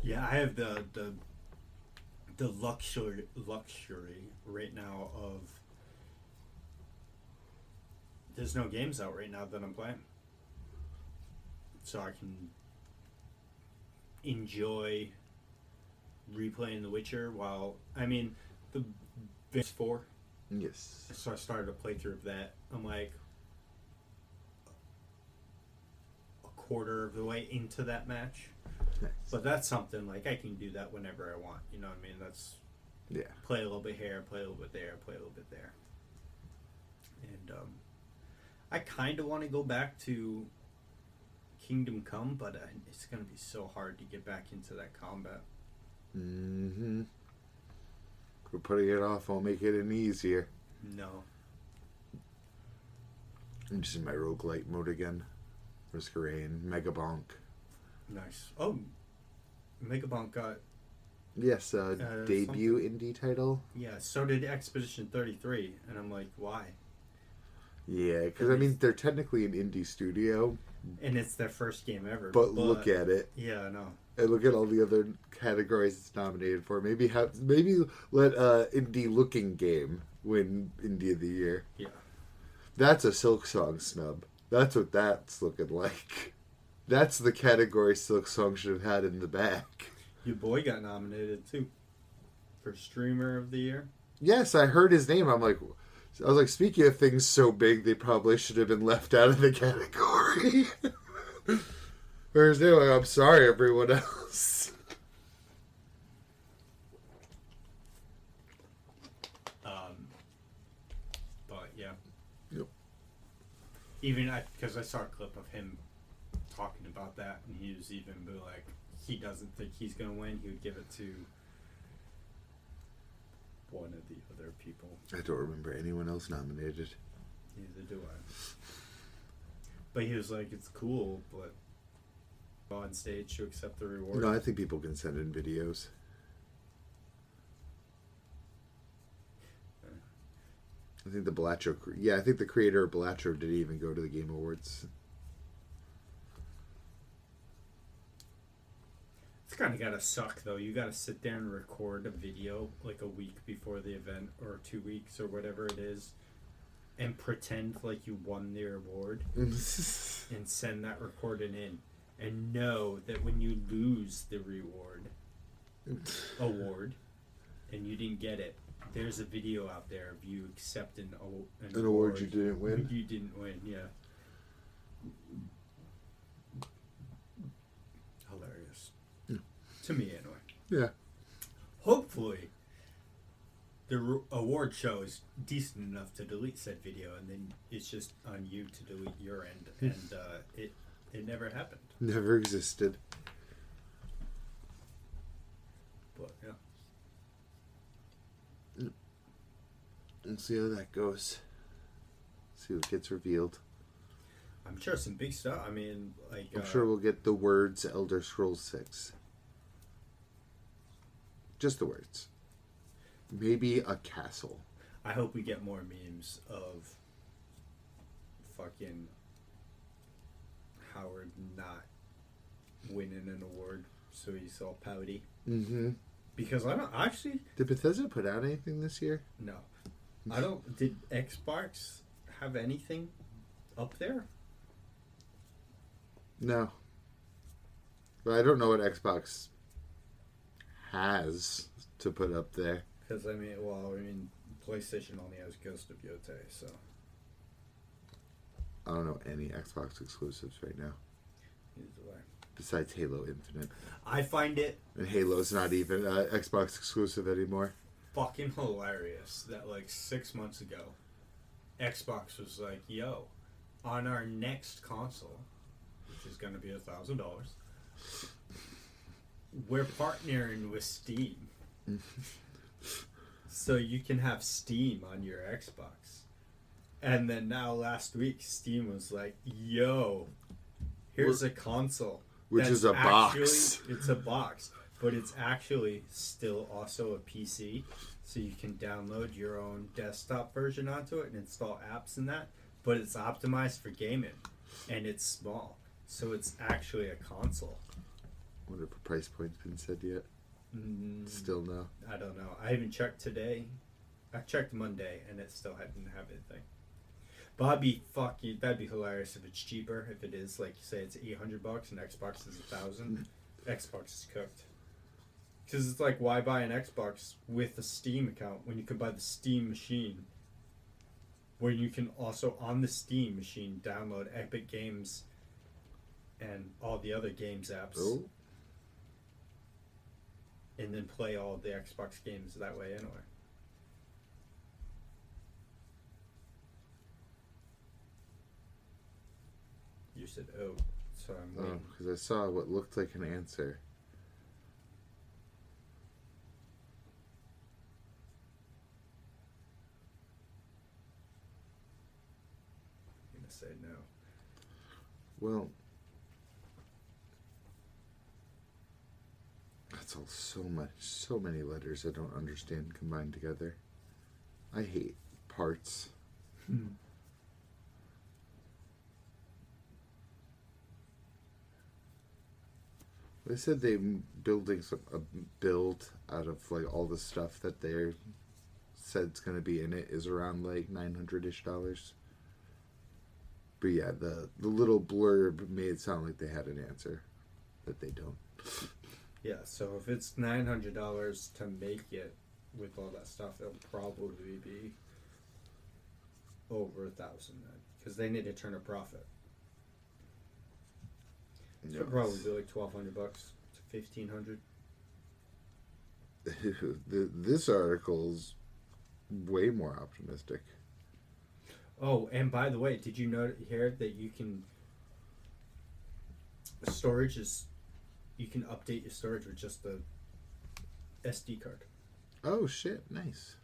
Yeah, I have the luxury right now of there's no games out right now that I'm playing, so I can enjoy replaying The Witcher while the PS4. Yes. So I started a playthrough of that. I'm like a quarter of the way into that match. Nice. But that's something, like, I can do that whenever I want. You know what I mean? That's... Yeah. Play a little bit here, play a little bit there, play a little bit there. And, I kind of want to go back to Kingdom Come, but it's going to be so hard to get back into that combat. Mm-hmm. We're putting it off won't make it any easier. No. I'm just in my roguelite mode again. Risk of Rain, Mega Bonk. Nice. Oh, Megabonk got... Yes, debut indie title. Yeah, so did Expedition 33, and I'm like, why? Yeah, because, they're technically an indie studio. And it's their first game ever. But look at it. Yeah, I know. And look at all the other categories it's nominated for. Maybe let indie-looking game win Indie of the Year. Yeah. That's a Silksong snub. That's what that's looking like. That's the category Silksong should have had in the back. Your boy got nominated, too. For Streamer of the Year. Yes, I heard his name. I was like, speaking of things so big, they probably should have been left out of the category. Or his name, I'm sorry, everyone else. But, yeah. Yep. Even because I saw a clip of him talking about that, and he was even like, he doesn't think he's going to win. He would give it to one of the other people. I don't remember anyone else nominated. Neither do I. But he was like, it's cool, but on stage to accept the reward. No, I think people can send in videos. I think the Blatcho... Yeah, I think the creator of Blatcho didn't even go to the Game Awards. It's kind of gotta suck, though. You gotta sit there and record a video like a week before the event, or 2 weeks, or whatever it is, and pretend like you won the award, and send that recording in, and know that when you lose the award, and you didn't get it, there's a video out there of you accepting an award you didn't win. You didn't win, yeah. Hilarious. Yeah. To me, anyway. Yeah. Hopefully, the award show is decent enough to delete said video, and then it's just on you to delete your end, and it never happened. Never existed. But yeah. We'll see how that goes. See what gets revealed. I'm sure some big stuff. I mean, like... I'm sure we'll get the words Elder Scrolls 6. Just the words. Maybe a castle. I hope we get more memes of fucking Howard not winning an award, so he's all pouty. Mm-hmm. Because I don't... Actually... Did Bethesda put out anything this year? No. I don't... Did Xbox have anything up there? No. But I don't know what Xbox has to put up there. Because, PlayStation only has Ghost of Yotei, so... I don't know any Xbox exclusives right now. Either way. Besides Halo Infinite. I find it... And Halo's not even Xbox exclusive anymore. Fucking hilarious that, 6 months ago, Xbox was like, yo, on our next console, which is going to be $1,000, we're partnering with Steam. So you can have Steam on your Xbox. And then now last week, Steam was like, yo, here's a console. Which is a box. It's a box. But it's actually still also a PC. So you can download your own desktop version onto it and install apps and that. But it's optimized for gaming. And it's small. So it's actually a console. I wonder if the price point's been said yet. Still no. I don't know. I haven't checked today. I checked Monday and it still hadn't have anything. But that'd be hilarious if it's cheaper. If it is, like you say, it's $800 and Xbox is $1,000. Xbox is cooked. Because it's like, why buy an Xbox with a Steam account when you can buy the Steam machine, where you can also on the Steam machine download Epic Games and all the other games apps. Oh. And then play all the Xbox games that way anyway. You said, oh, so I'm waiting. Because I saw what looked like an answer. I'm going to say no. Well, that's all so many letters I don't understand combined together. I hate parts. They said they're building a build out of all the stuff that they said's going to be in it is around $900-ish. But yeah, the little blurb made it sound like they had an answer that they don't. Yeah, so if it's $900 to make it with all that stuff, it'll probably be over $1,000 then, because they need to turn a profit. So it'll probably be $1,200 to $1,500. This article's way more optimistic. Oh, and by the way, did you hear that you can you can update your storage with just the SD card? Oh shit, nice.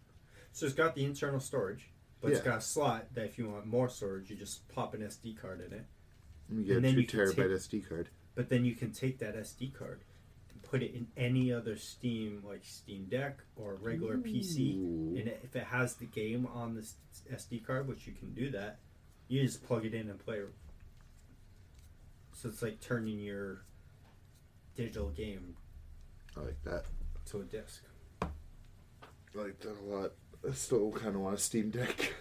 So it's got the internal storage, but it's Yeah. got a slot that if you want more storage, you just pop an SD card in it. You get And a then 2 you can terabyte SD card. But then you can take that SD card and put it in any other Steam, like Steam Deck or a regular PC. And if it has the game on the SD card, which you can do that, you just plug it in and play. So it's like turning your digital game I like that. to a disc. I like that a lot. I still kind of want a Steam Deck.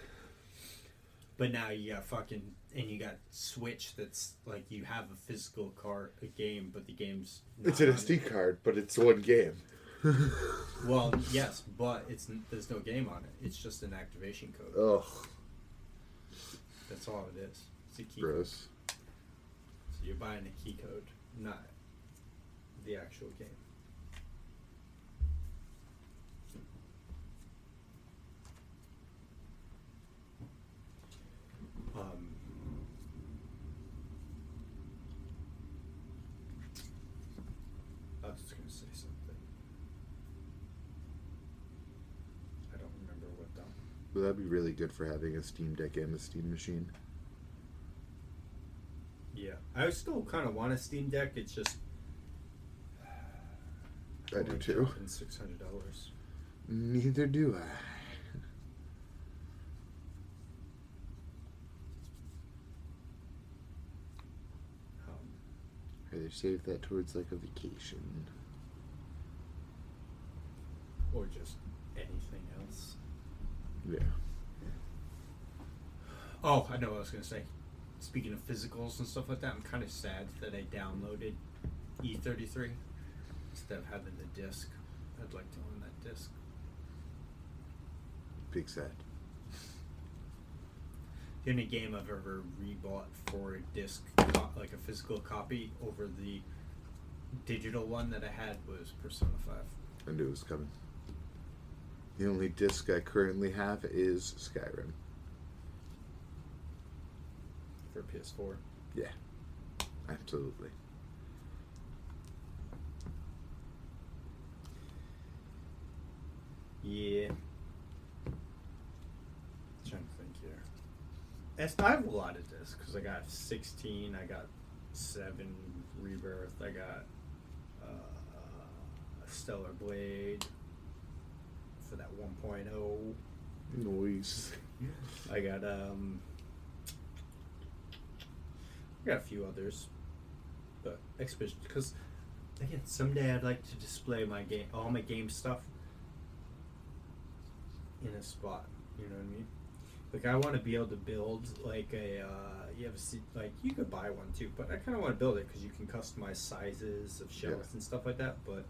But now you got you got Switch that's like you have a physical card, a game, but the game's not It's an on SD it. card, but it's one game. Well, yes, but there's no game on it. It's just an activation code. Ugh. That's all it is. It's a key code. Gross. So you're buying a key code, not the actual game. I was just gonna say something. I don't remember what though. Well, that'd be really good for having a Steam Deck and a Steam machine. Yeah, I still kind of want a Steam Deck. It's just I do too. $600. Neither do I. Rather save that towards like a vacation. Or just anything else. Yeah. Oh, I know what I was gonna say. Speaking of physicals and stuff like that, I'm kind of sad that I downloaded E33 instead of having the disc. I'd like to own that disc. Big sad. The only game I've ever rebought for a disc, like a physical copy, over the digital one that I had was Persona 5. I knew it was coming. The only disc I currently have is Skyrim. For PS4. Yeah. Absolutely. Yeah. Trying to think here. I have a lot of discs because I got 16, I got 7 Rebirth, I got Stellar Blade for that 1.0. Noise. I got a few others, but especially because again, someday I'd like to display all my game stuff in a spot. You know what I mean? Like I want to be able to build like you could buy one too, but I kind of want to build it because you can customize sizes of shelves and stuff like that. But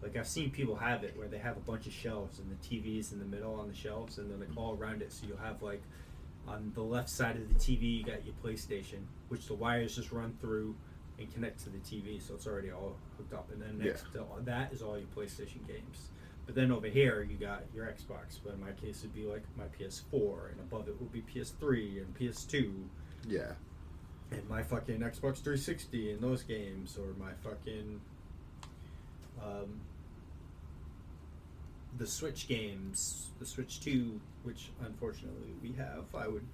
like I've seen people have it where they have a bunch of shelves and the TV's in the middle on the shelves, and then like all around it, so you'll have like on the left side of the TV you got your PlayStation, which the wires just run through and connect to the TV, so it's already all hooked up, and then next to that is all your PlayStation games. But then over here you got your Xbox, but in my case it'd be like my PS4, and above it would be PS3 and PS2. Yeah. And my fucking Xbox 360 and those games, or my fucking the Switch games, the Switch 2, which unfortunately we have. I would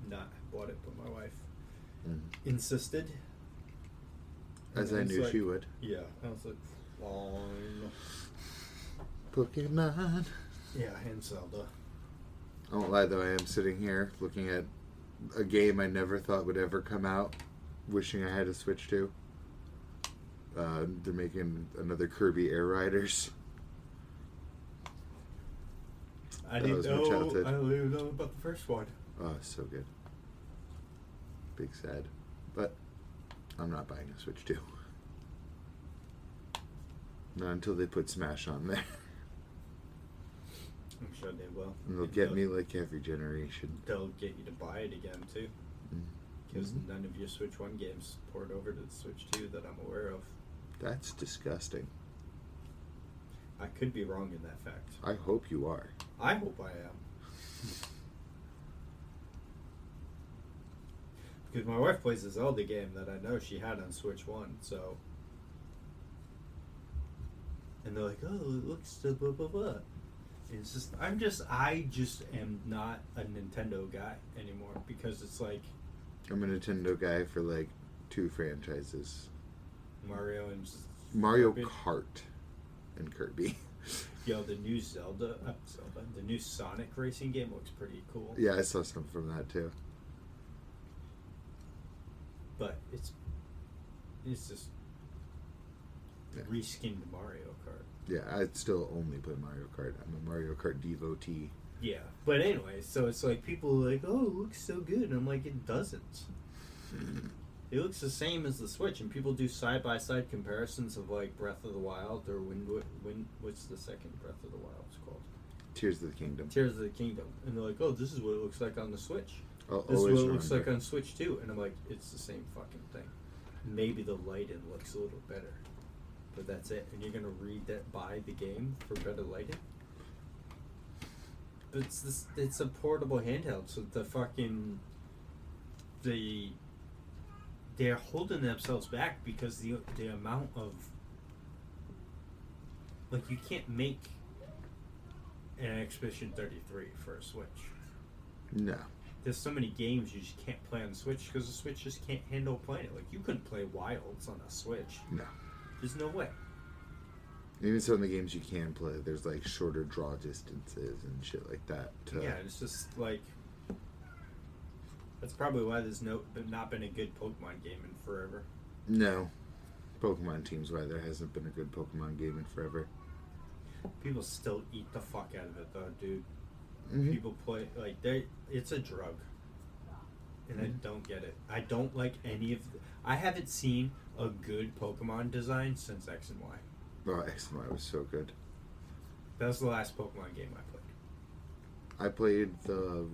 not have bought it, but my wife insisted. As And I was knew like, she would. Yeah, I was like, fine. Pokemon. Yeah, and Zelda. I won't lie though, I am sitting here looking at a game I never thought would ever come out, wishing I had a Switch 2. They're making another Kirby Air Riders. I That didn't was my know. childhood. I don't even know about the first one. Oh, so good. Big sad. But I'm not buying a Switch 2. Not until they put Smash on there. I'm sure they will. And they'll get me like every generation. They'll get you to buy it again too, because none of your Switch 1 games port over to the Switch 2 that I'm aware of. That's disgusting. I could be wrong in that fact. I hope you are. I hope I am. Because my wife plays a Zelda game that I know she had on Switch 1, so and they're like, oh, it looks so blah blah blah. And it's just I just am not a Nintendo guy anymore because it's like I'm a Nintendo guy for like 2 franchises. Mario and Mario Kirby. Kart and Kirby. Yo, the new the new Sonic racing game looks pretty cool. Yeah, I saw some from that too. But it's just reskinned Mario Kart. Yeah, I'd still only play Mario Kart. I'm a Mario Kart devotee. Yeah, but anyway, so it's like people are like, oh, it looks so good. And I'm like, it doesn't. It looks the same as the Switch, and people do side-by-side comparisons of like Breath of the Wild or what's the second Breath of the Wild called? Tears of the Kingdom. Tears of the Kingdom. And they're like, oh, this is what it looks like on the Switch. I'll This is what always it looks like remember. on Switch too. And I'm like, it's the same fucking thing. Maybe the lighting looks a little better. But that's it. And you're gonna buy the game for better lighting? But it's a portable handheld, so they're holding themselves back because the amount of, like, you can't make an Expedition 33 for a Switch. No. There's so many games you just can't play on the Switch because the Switch just can't handle playing it. Like, you couldn't play Wilds on a Switch. No. There's no way. Even some of the games you can play, there's like shorter draw distances and shit like that. Yeah, it's just like, that's probably why there's not been a good Pokemon game in forever. No. Pokemon Team's why there hasn't been a good Pokemon game in forever. People still eat the fuck out of it though, dude. Mm-hmm. People play like it's a drug, and I don't get it. I don't like any of. I haven't seen a good Pokemon design since X and Y. Oh, X and Y was so good. That was the last Pokemon game I played. I played the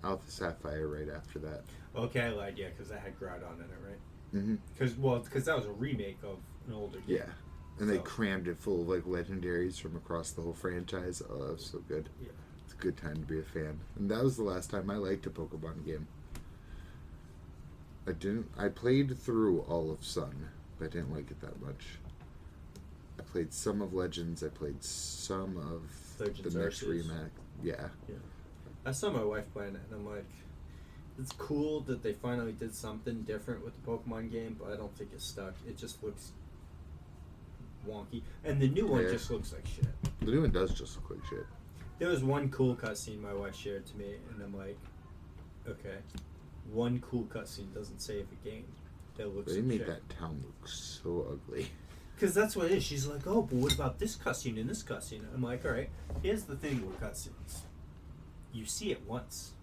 Alpha Sapphire right after that. Okay, I lied, yeah, because that had Groudon in it, right? Mm-hmm. Because that was a remake of an older game. Yeah. And they crammed it full of like legendaries from across the whole franchise. Oh, that was so good. Yeah. It's a good time to be a fan. And that was the last time I liked a Pokemon game. I played through all of Sun, but I didn't like it that much. I played some of Legends. I played some of Legends the next Arceus. remake. Yeah. I saw my wife playing it, and I'm like, it's cool that they finally did something different with the Pokemon game, but I don't think it's stuck. It just looks wonky. And the new one just looks like shit. The new one does just look like shit. There was one cool cutscene my wife shared to me, and I'm like, okay, one cool cutscene doesn't save a game. That looks They like made shit. that town look so ugly. Because that's what it is. She's like, oh, but what about this cutscene and this cutscene? I'm like, all right, here's the thing with cutscenes. You see it once.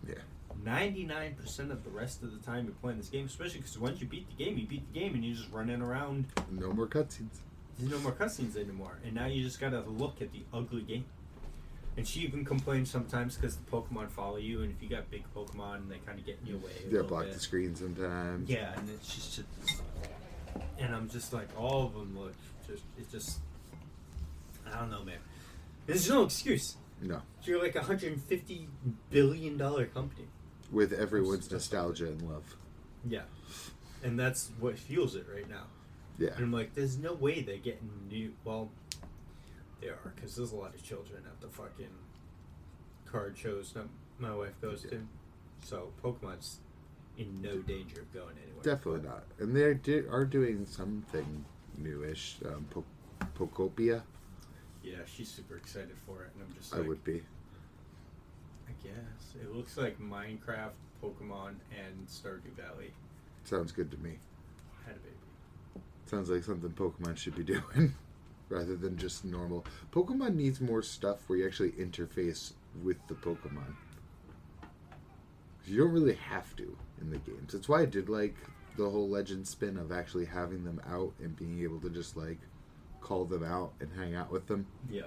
Yeah. 99% of the rest of the time you're playing this game, especially because once you beat the game and you're just running around. No more cutscenes. There's no more cutscenes anymore. And now you just gotta look at the ugly game. And she even complains sometimes because the Pokemon follow you, and if you got big Pokemon, they kind of get in your way. Yeah, block the screen sometimes. Yeah, and it's just. And I'm just like, all of them look just. I don't know, man. There's no excuse. No. You're like $150 billion company. With everyone's nostalgia and love. Yeah. And that's what fuels it right now. Yeah. And I'm like, there's no way they're getting new. Well, they are, because there's a lot of children at the fucking card shows that my wife goes to. So Pokemon's in no danger of going anywhere. Definitely not. And they are doing something newish. Pokopia. Yeah, she's super excited for it, and I'm just like, I would be. I guess. It looks like Minecraft, Pokemon, and Stardew Valley Sounds good to me. had a baby. Sounds like something Pokemon should be doing. Rather than just normal. Pokemon needs more stuff where you actually interface with the Pokemon. You don't really have to in the games. That's why I did like the whole Legend spin of actually having them out and being able to just like call them out and hang out with them. Yeah.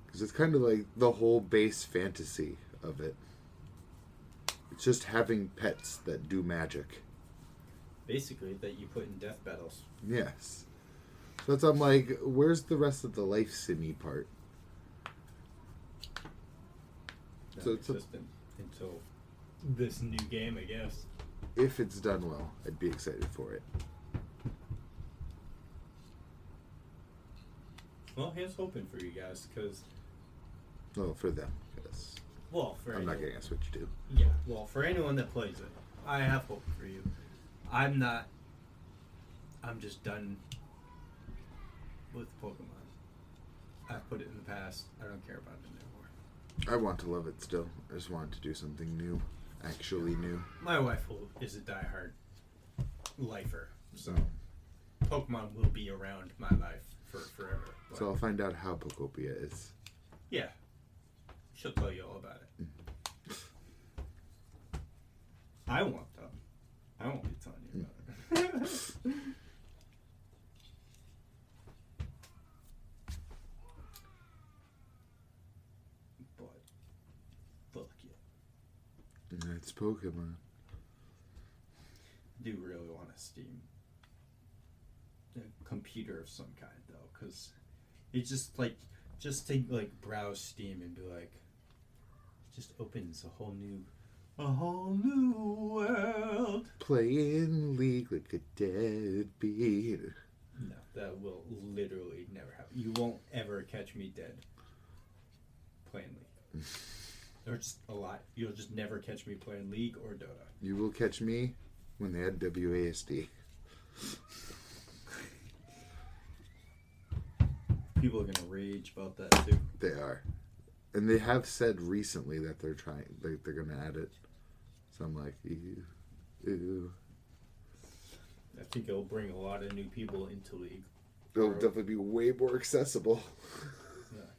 Because it's kind of like the whole base fantasy of it. It's just having pets that do magic. Basically, that you put in death battles. Yes. So that's, I'm like, where's the rest of the life simmy part? So it's until this new game, I guess. If it's done well, I'd be excited for it. Well, here's hoping for you guys, because... Well, for them, because for I'm not going to switch to. Yeah, well, for anyone that plays it, I have hope for you. I'm just done with Pokemon. I've put it in the past. I don't care about it anymore. I want to love it still. I just want to do something new. Actually new. My wife is a diehard lifer, so Pokemon will be around my life for forever. So I'll find out how Pokopia is. Yeah. She'll tell you all about it. I won't tell. I won't be telling you about it. But, fuck yeah. It's Pokemon. I do really want a Steam. A computer of some kind, though, because it's just to browse Steam and be like, it just opens a whole new world. Playing League like a deadbeat. No, that will literally never happen. You won't ever catch me dead playing League. Or just a lot. You'll just never catch me playing League or Dota. You will catch me when they had WASD. People are gonna rage about that too. They are. And they have said recently that they're gonna add it. So I'm like, ew. I think it'll bring a lot of new people into League. It'll definitely be way more accessible. Yeah.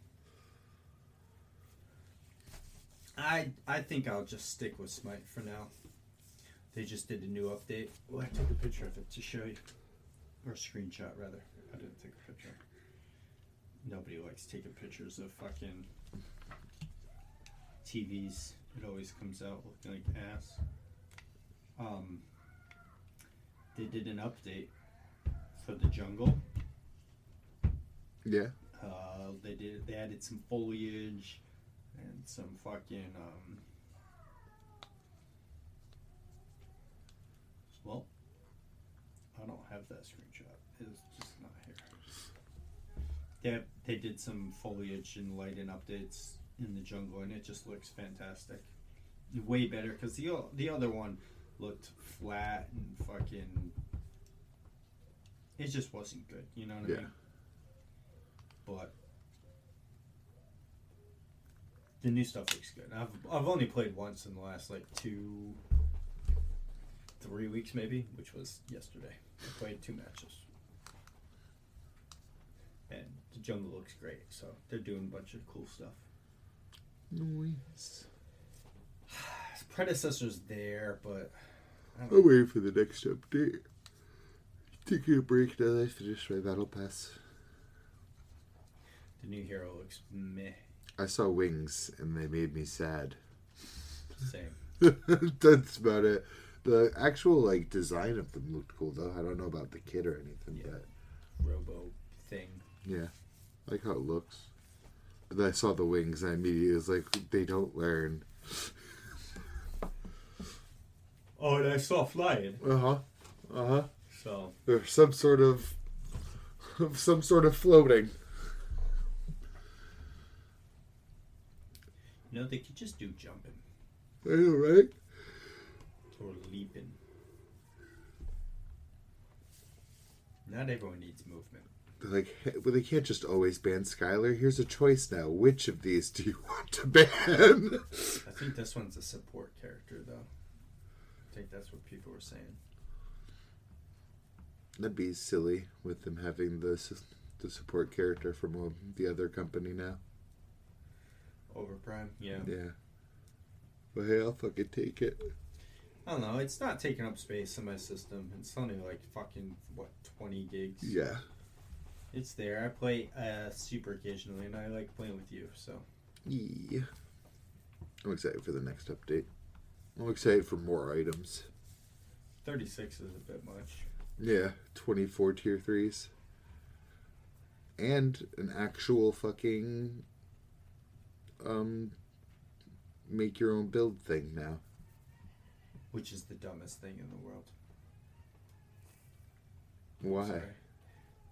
I think I'll just stick with Smite for now. They just did a new update. Well, I took a picture of it to show you. Or a screenshot, rather. I didn't take a picture. Nobody likes taking pictures of fucking TVs. It always comes out looking like ass. They did an update for the jungle. Yeah. They added some foliage and some fucking well, I don't have that screenshot. It's just not here. They did some foliage and lighting updates in the jungle, and it just looks fantastic. Way better, because the other one looked flat and fucking... It just wasn't good, you know what I mean? But the new stuff looks good. I've only played once in the last 3 weeks maybe, which was yesterday. I played 2 matches. And the jungle looks great, so they're doing a bunch of cool stuff. Nice. Predecessor's there, but I'm waiting for the next update. Taking a break now that I finished my battle pass. The new hero looks meh. I saw wings and they made me sad. Same. That's about it. The actual design of them looked cool though. I don't know about the kit or anything, but Robo thing. Yeah, I like how it looks. And then I saw the wings and I immediately was like, they don't learn. Oh, and I saw flying. So there's some sort of floating. You know, they could just do jumping. I know, right? Or leaping. Not everyone needs movement. They're like, hey, well, they can't just always ban Skylar. Here's a choice now. Which of these do you want to ban? I think this one's a support character, though. I think that's what people were saying. That'd be silly with them having the support character from the other company now. Overprime? Yeah. Yeah. But hey, I'll fucking take it. I don't know. It's not taking up space in my system. It's only 20 gigs? Yeah. It's there. I play super occasionally, and I like playing with you, so. Yeah. I'm excited for the next update. I'm excited for more items. 36 is a bit much. Yeah, 24 tier 3s. And an actual fucking make your own build thing now. Which is the dumbest thing in the world. Why? Sorry.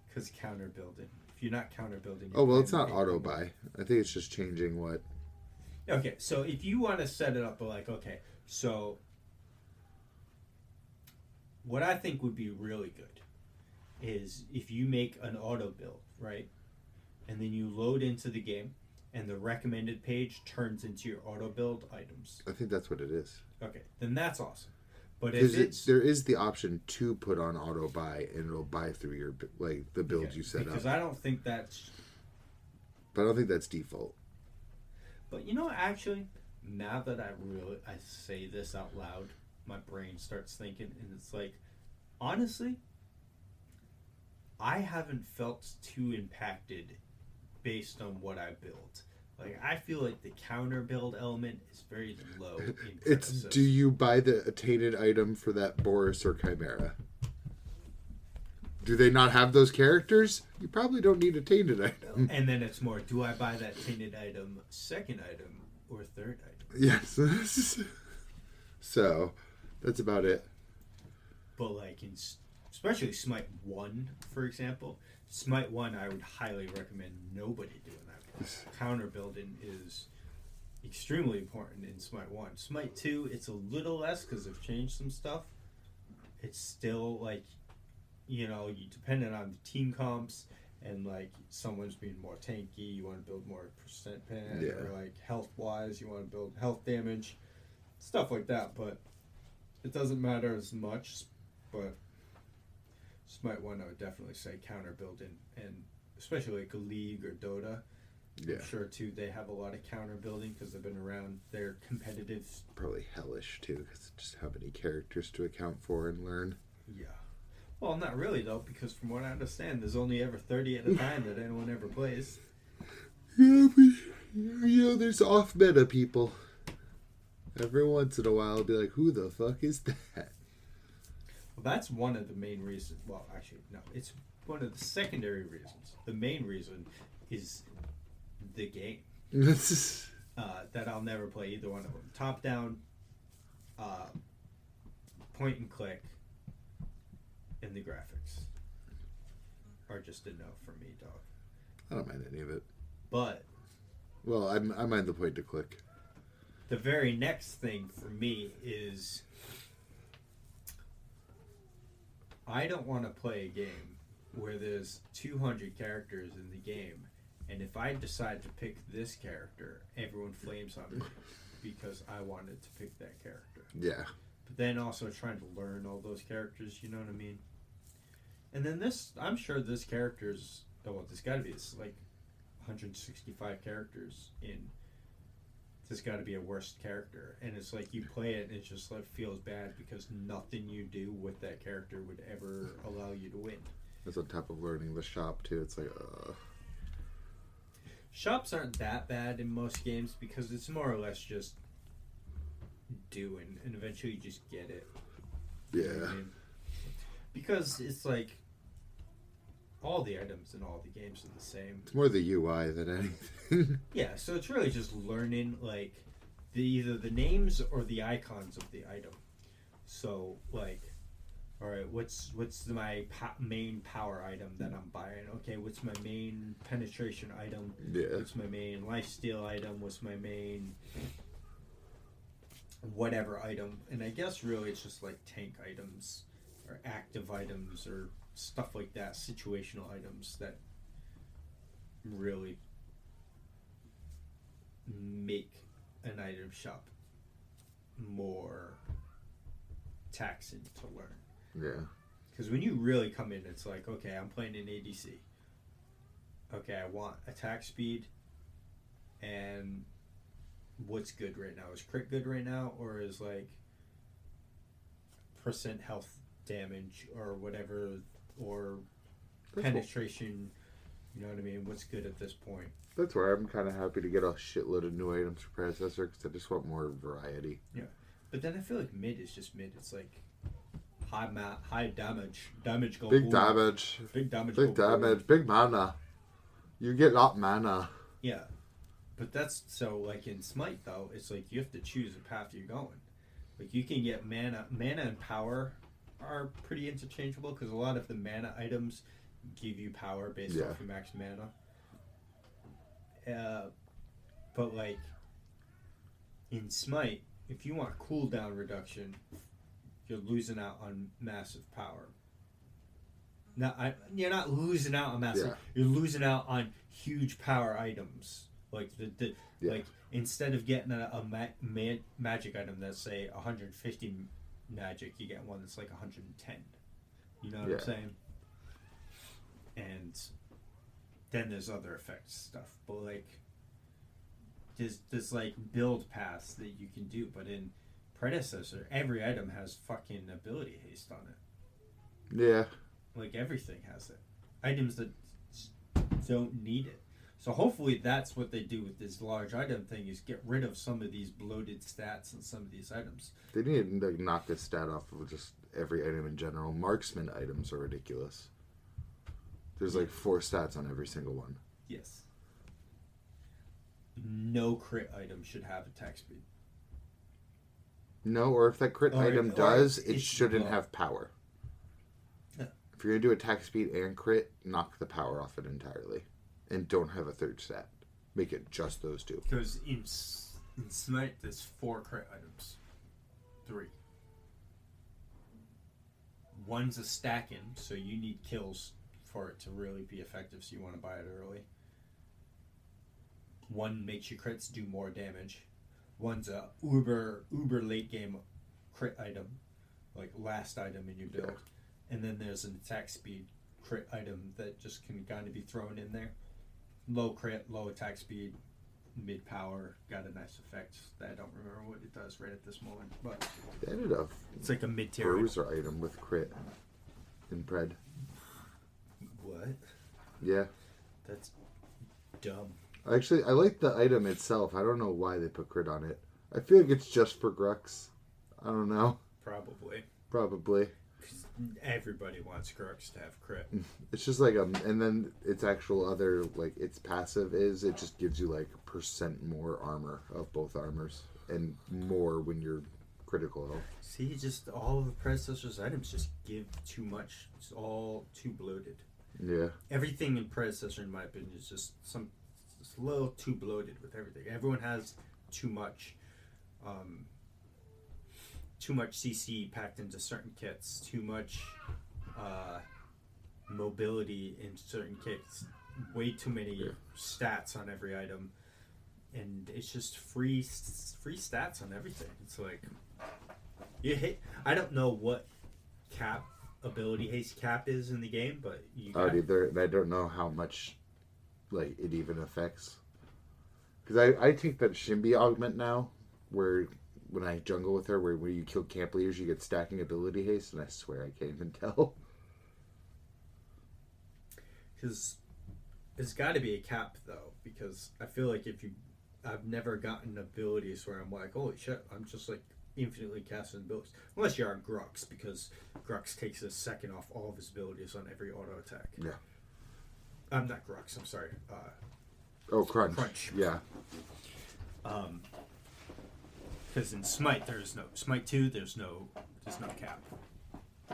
Because counter building. If you're not counter building... Oh, well, it's not auto buy. I think it's just changing what... Okay, so if you want to set it up like, okay, so what I think would be really good is if you make an auto build, right? And then you load into the game and the recommended page turns into your auto build items. I think that's what it is. Okay, then that's awesome. But if it's... there is the option to put on auto buy and it'll buy through your, like, the build you set up. Because I don't think that's... But I don't think that's default. But you know, actually, now that I say this out loud, my brain starts thinking, and it's like, honestly, I haven't felt too impacted based on what I built. Like, I feel like the counter build element is very low in It's, Crisis. do you buy the tainted item for that Boris or Chimera? Do they not have those characters? You probably don't need a tainted item. And then it's more, do I buy that tainted item, second item, or third item? Yes. So, that's about it. But like, especially Smite 1, for example. Smite 1, I would highly recommend nobody doing that. Counter building is extremely important in Smite 1. Smite 2, it's a little less because they've changed some stuff. It's still like... You know, you dependent on the team comps, and like someone's being more tanky, you want to build more percent pen, or like health wise, you want to build health damage, stuff like that. But it doesn't matter as much. But Smite 1, I would definitely say counter building, and especially like a League or Dota. Yeah. I'm sure too they have a lot of counter building because they've been around. They're competitive. Probably hellish too, because just how many characters to account for and learn. Yeah. Well, not really, though, because from what I understand, there's only ever 30 at a time that anyone ever plays. Yeah, but, there's off-meta people. Every once in a while, I'll be like, who the fuck is that? Well, that's one of the main reasons. Well, actually, no. It's one of the secondary reasons. The main reason is the game. That I'll never play either one of them. Top-down, point-and-click, and the graphics are just a no for me, dog. I don't mind any of it. But... Well, I mind the point to click. The very next thing for me is... I don't want to play a game where there's 200 characters in the game, and if I decide to pick this character, everyone flames on me because I wanted to pick that character. Yeah. But then also trying to learn all those characters, you know what I mean? And then this, I'm sure this character's, well, there's got to be, it's like 165 characters in, there's got to be a worst character. And it's like you play it and it just like feels bad because nothing you do with that character would ever allow you to win. That's on top of learning the shop too. It's like, Shops aren't that bad in most games because it's more or less just doing, and eventually you just get it. Yeah. You know what I mean? Because it's like all the items in all the games are the same. It's more the UI than anything. Yeah, so it's really just learning like either the names or the icons of the item. So like, all right, what's my main power item that I'm buying? Okay, what's my main penetration item? Yeah. What's my main lifesteal item? What's my main whatever item? And I guess really it's just like tank items or active items or stuff like that, situational items that really make an item shop more taxing to learn. Yeah. Because when you really come in, it's like, okay, I'm playing an ADC. Okay, I want attack speed, and what's good right now? Is crit good right now, or is like percent health damage or whatever, or penetration? You know what I mean? What's good at this point? That's where I'm kind of happy to get a shitload of new items for Predecessor because I just want more variety. Yeah, but then I feel like mid is just mid. It's like high damage go big boom. damage, Big damage, big go boom. damage, big mana. You get lot mana. Yeah, but that's so like in Smite though, it's like you have to choose a path you're going. Like you can get mana and power are pretty interchangeable because a lot of the mana items give you power based Yeah. off your max mana. But like in Smite, if you want cooldown reduction, you're losing out on massive power. You're not losing out on massive. Yeah. You're losing out on huge power items. Like Yeah. like instead of getting a magic item that's say 150 magic, you get one that's like 110. You know what I'm saying? And then there's other effects stuff, but like there's like build paths that you can do, but in Predecessor, every item has fucking ability haste on it. Yeah. Like everything has it. Items that don't need it. So hopefully that's what they do with this large item thing, is get rid of some of these bloated stats and some of these items. They need to knock this stat off of just every item in general. Marksman items are ridiculous. There's like 4 stats on every single one. Yes. No crit item should have attack speed. No, or if that crit item does, it shouldn't have power. Yeah. If you're going to do attack speed and crit, knock the power off it entirely. And don't have a third stat. Make it just those 2. Because in Smite, there's 4 crit items. 3. One's a stacking, so you need kills for it to really be effective, so you want to buy it early. One makes your crits do more damage. One's a uber late game crit item, like last item in your build. Yeah. And then there's an attack speed crit item that just can kind of be thrown in there. Low crit, low attack speed, mid power, got a nice effect. I don't remember what it does right at this moment, but they ended up. It's like a mid tier bruiser item with crit in Pred. What? Yeah. That's dumb. Actually, I like the item itself. I don't know why they put crit on it. I feel like it's just for Grux. I don't know. Probably. Everybody wants Grux to have crit. It's just like and then its actual other, like, its passive is, it just gives you like % more armor of both armors. And more when you're critical health. See, just all of the Predecessor's items just give too much. It's all too bloated. Yeah. Everything in Predecessor, in my opinion, is just it's a little too bloated with everything. Everyone has too much CC packed into certain kits, too much mobility in certain kits, way too many stats on every item, and it's just free stats on everything. It's like you hit. I don't know what cap ability haste cap is in the game, but I don't know how much like it even affects, because I take that Shimbi augment now, where when I jungle with her, where you kill camp leaders, you get stacking ability haste, and I swear I can't even tell. Because there's got to be a cap though, because I feel like I've never gotten abilities where I'm like, holy shit, I'm just like infinitely casting abilities, unless you're on Grux, because Grux takes a second off all of his abilities on every auto attack. Yeah. I'm not Grux. I'm sorry. Crunch. Yeah. Because in Smite there's no Smite 2. There's no cap.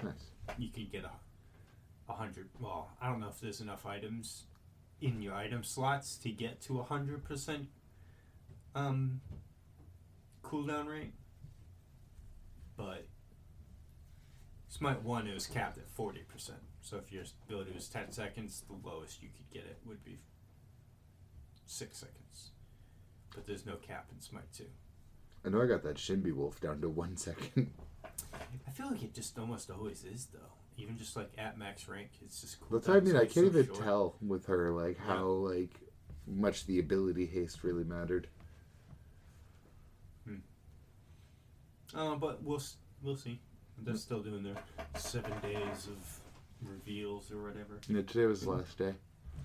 Nice. You can get 100. Well, I don't know if there's enough items in your item slots to get to 100% cooldown rate. But Smite 1, it was capped at 40%. So if your ability was 10 seconds, the lowest you could get it would be 6 seconds. But there's no cap in Smite 2. I know I got that Shimbi Wolf down to 1 second. I feel like it just almost always is, though. Even just like at max rank, it's just cool. That's what I mean. I can't even tell with her like how like much the ability haste really mattered. But we'll see. They're still doing their 7 days of reveals or whatever. Yeah, today was the last day.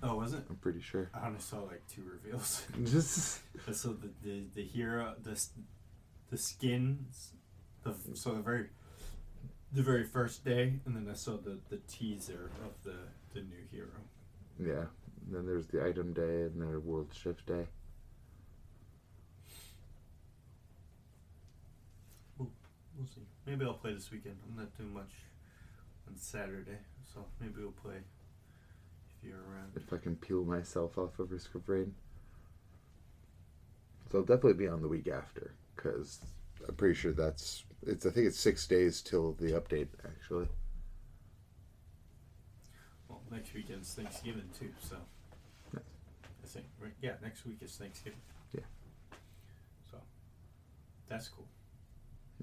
Oh, was it? I'm pretty sure. I only saw like 2 reveals. I saw the hero, the skins, the very first day, and then I saw the teaser of the new hero. Yeah. And then there's the item day and then World Shift Day. We'll see. Maybe I'll play this weekend. I'm not doing much on Saturday, so maybe we'll play if you're around. If I can peel myself off of Risk of Rain. So it'll definitely be on the week after, because I'm pretty sure I think it's 6 days till the update, actually. Well, next weekend's Thanksgiving too, so. Nice. I think, right? Yeah, next week is Thanksgiving. Yeah. So, that's cool.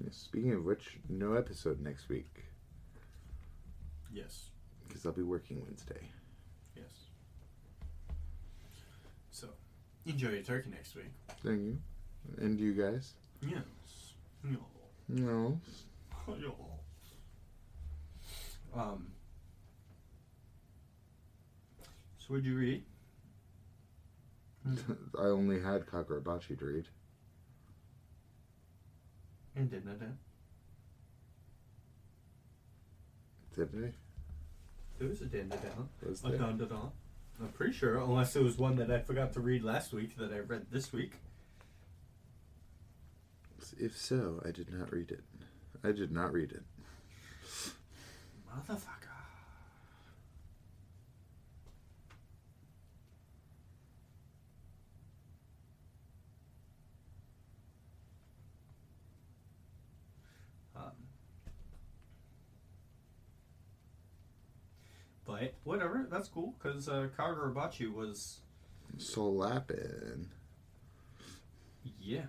Yeah, speaking of which, no episode next week. Yes. Because I'll be working Wednesday. Yes. So, enjoy your turkey next week. Thank you. And you guys? Yes. No. No. No. So what'd you read? I only had Kakurabachi to read. And didn't I? Didn't I? There was a din Was a there? dun dun dun. I'm pretty sure, unless it was one that I forgot to read last week that I read this week. If so, I did not read it. I did not read it. Motherfucker. But whatever, that's cool because Kagurabachi was Soul Lappin'. yeah.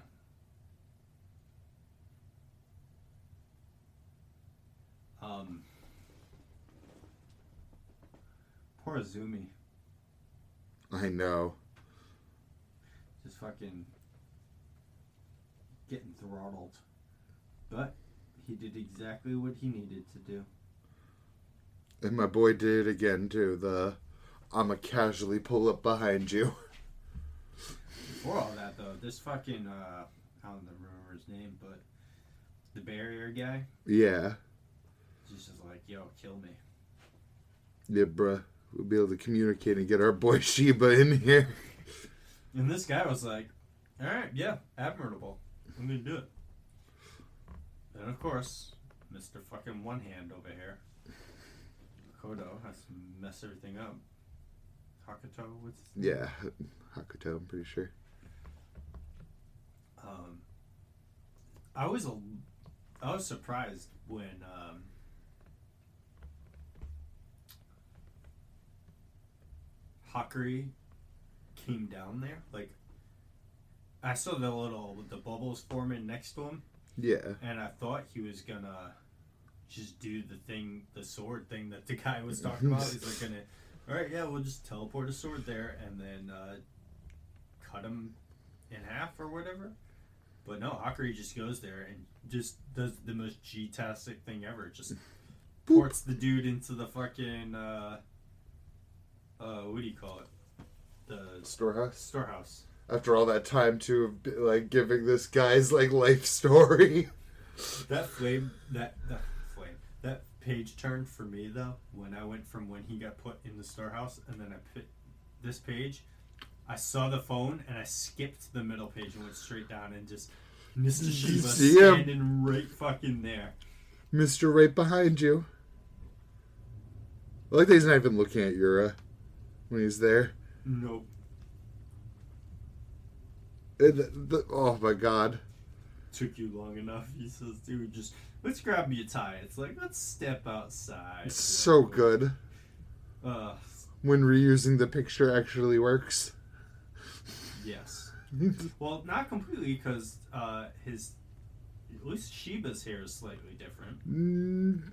Poor Azumi. I know. Just fucking getting throttled. But he did exactly what he needed to do. And my boy did it again, too. I'ma casually pull up behind you. Before all that, though, this fucking, I don't remember his name, but the barrier guy, Yeah. he's just like, yo, kill me. Yeah, bruh. We'll be able to communicate and get our boy Shiba in here. And this guy was like, alright, yeah, admirable. I'm gonna do it. And of course, Mr. fucking One Hand over here, Kodo, has to mess everything up. Hakuto, what's his name? Yeah. Hakuto, I'm pretty sure. I was surprised when Hakuri came down there. Like, I saw the bubbles forming next to him, Yeah. and I thought he was gonna just do the sword thing that the guy was talking about. He's like alright, yeah, we'll just teleport a sword there and then cut him in half or whatever. But no, Hakuri just goes there and just does the most G-tastic thing ever. Just ports the dude into the fucking what do you call it? The Storehouse? storehouse. After all that time, too, of, like, giving this guy's, like, life story. That page turned for me though when I went from when he got put in the storehouse and then I put this page. I saw the phone and I skipped the middle page and went straight down and just Mr. Shiba standing right fucking there. Mr. right behind you. I like that he's not even looking at Yura when he's there. Nope. Oh my god. Took you long enough. He says, dude, just let's grab me a tie. It's like, let's step outside. It's so good. When reusing the picture actually works. Yes. Well, not completely because at least Shiba's hair is slightly different.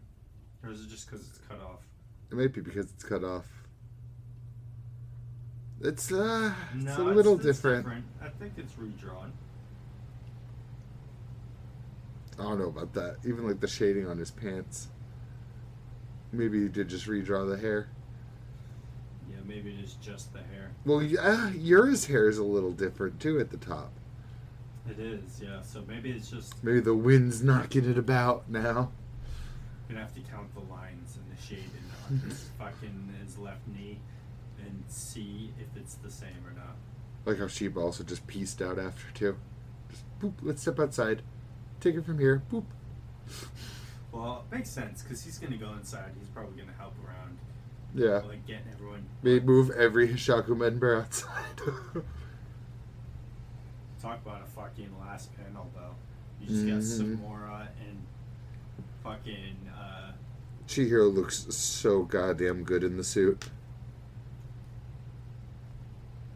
Or is it just because it's cut off? It might be because it's cut off. It's No, a little it's different. I think it's redrawn. I don't know about that. Even like the shading on his pants. Maybe he did just redraw the hair. Yeah, maybe it is just the hair. Well, yeah, Yura's hair is a little different too at the top. It is, yeah. So maybe it's just... Maybe the wind's knocking it about now. You're gonna have to count the lines and the shading on his fucking his left knee and see if it's the same or not. Like how Sheba also just pieced out after too. Just boop, let's step outside. Take it from here. Boop. Well, it makes sense because he's gonna go inside. He's probably gonna help around Yeah. Like getting everyone. They move every Hishaku member outside. Talk about a fucking last panel though. You just got Samora and fucking. Chihiro looks so goddamn good in the suit.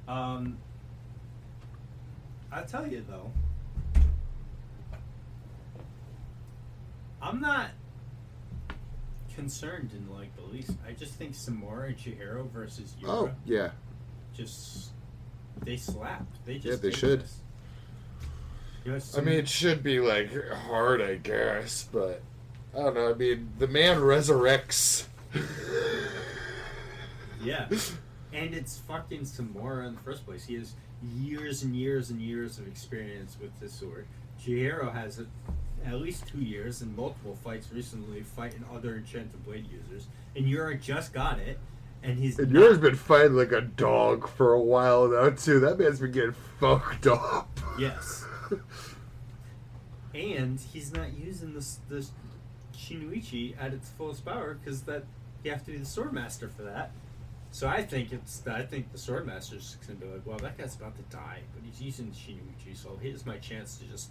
I tell you though, I'm not concerned in like the least. I just think Samora and Chihiro versus Yura. Oh, yeah. Just they slapped. They just Yeah, they did should. this. You know, I mean, it should be, like, hard, I guess, but I don't know. I mean, the man resurrects. Yeah. And it's fucking Samora in the first place. He has years and years and years of experience with this sword. Chihiro has at least 2 years in multiple fights recently fighting other Enchanted Blade users. And Yura just got it. And Yura's been fighting like a dog for a while now, too. That man's been getting fucked up. Yes. And he's not using this Shinuichi at its fullest power because that you have to be the Swordmaster for that. So I think the Swordmaster's gonna be like, well, that guy's about to die, but he's using Shinuichi, so here's my chance to just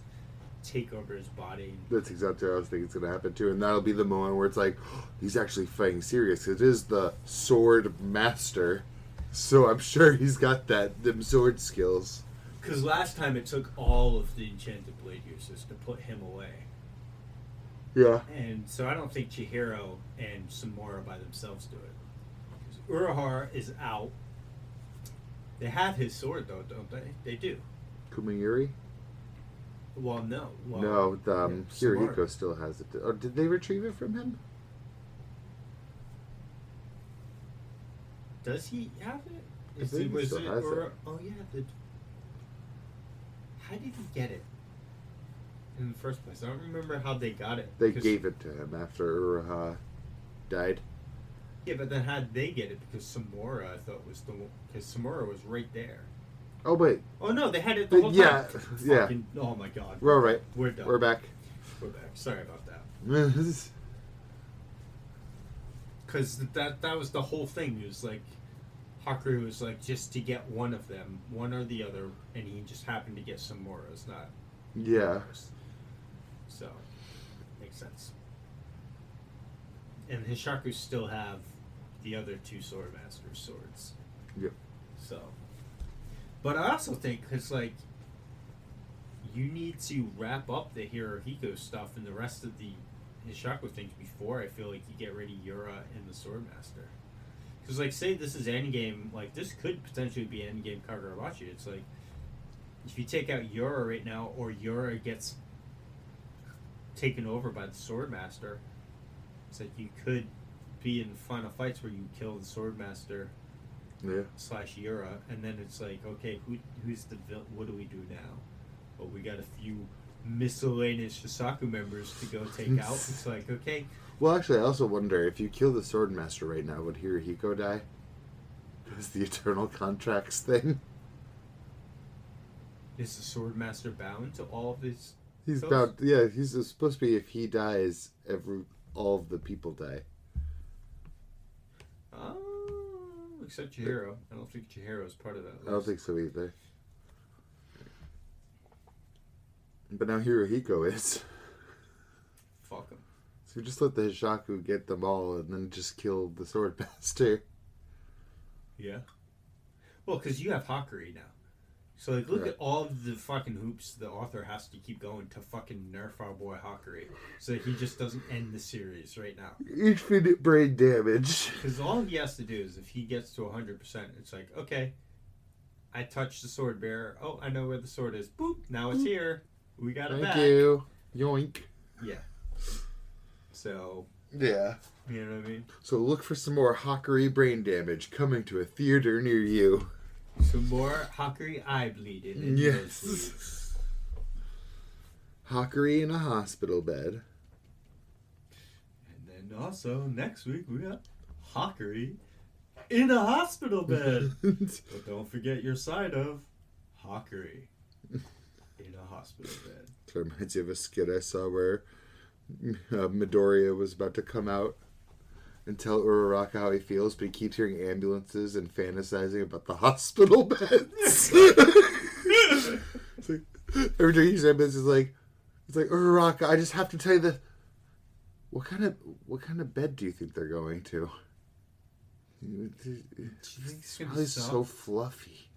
take over his body. That's exactly what I was thinking it's gonna happen too, and that'll be the moment where it's like, oh, he's actually fighting serious. It is the Sword Master, so I'm sure he's got them sword skills. Because last time it took all of the Enchanted Blade users to put him away. Yeah. And so I don't think Chihiro and Samora by themselves do it. Because Urahara is out. They have his sword, though, don't they? They do. Kumayuri? Well, no. Well, No, Samora. Hirohiko still has it. Or did they retrieve it from him? Does he have it? I think he still has it. Oh, yeah. How did he get it in the first place? I don't remember how they got it. They gave it to him after Uraha died. Yeah, but then how'd they get it? Because Samora, I thought, was the one. Because Samora was right there. Oh, wait. Oh, no, they had it the whole Yeah, time. yeah. Fucking, oh, my God. We're all right. We're done. We're back. We're back. Sorry about that. Because that was the whole thing. It was like, Haku was like, just to get one of them, one or the other, and he just happened to get Samora's, not Yeah. ours. So, makes sense. And Hishaku still have the other two Swordmaster swords. Yep. So, but I also think, because, like, you need to wrap up the Hirohiko stuff and the rest of the Hishaku things before I feel like you get rid of Yura and the Swordmaster. Because, like, say this is endgame, like, this could potentially be endgame Kagurabachi. It's like, if you take out Yura right now, or Yura gets taken over by the Swordmaster, it's like you could be in final fights where you kill the Swordmaster / Yura, and then it's like, okay, who's the villain? What do we do now? Well, we got a few miscellaneous Shisaku members to go take out. It's like, okay. Well, actually, I also wonder, if you kill the Swordmaster right now, would Hirohiko die? Because the Eternal Contracts thing. Is the Swordmaster bound to all of his... He's bound... Yeah, he's supposed to be, if he dies, all of the people die. Except Chihiro. I don't think Chihiro is part of that list. I don't think so either. But now Hirohiko is. Fuck him. So just let the Hishaku get them all and then just kill the Swordmaster. Yeah. Well, because you have Hakuri now. So, like, look at all of the fucking hoops the author has to keep going to fucking nerf our boy Hakuri. So that he just doesn't end the series right now. Infinite brain damage. Because all he has to do is, if he gets to 100%, it's like, okay, I touched the sword bearer. Oh, I know where the sword is. Boop. Now it's here. We got it back. Thank you. Yoink. Yeah. So... Yeah. You know what I mean? So look for some more Hakuri brain damage coming to a theater near you. Some more Hakuri eye bleeding. Yes. Hakuri in a hospital bed. And then also, next week, we got Hakuri in a hospital bed. But don't forget your side of Hakuri in a hospital bed. It reminds you of a skit I saw where Midoriya was about to come out, and tell Uraraka how he feels, but he keeps hearing ambulances and fantasizing about the hospital beds. It's like, every time he hears ambulance, it's like Uraraka, I just have to tell you the. What kind of bed do you think they're going to? It's probably so fluffy.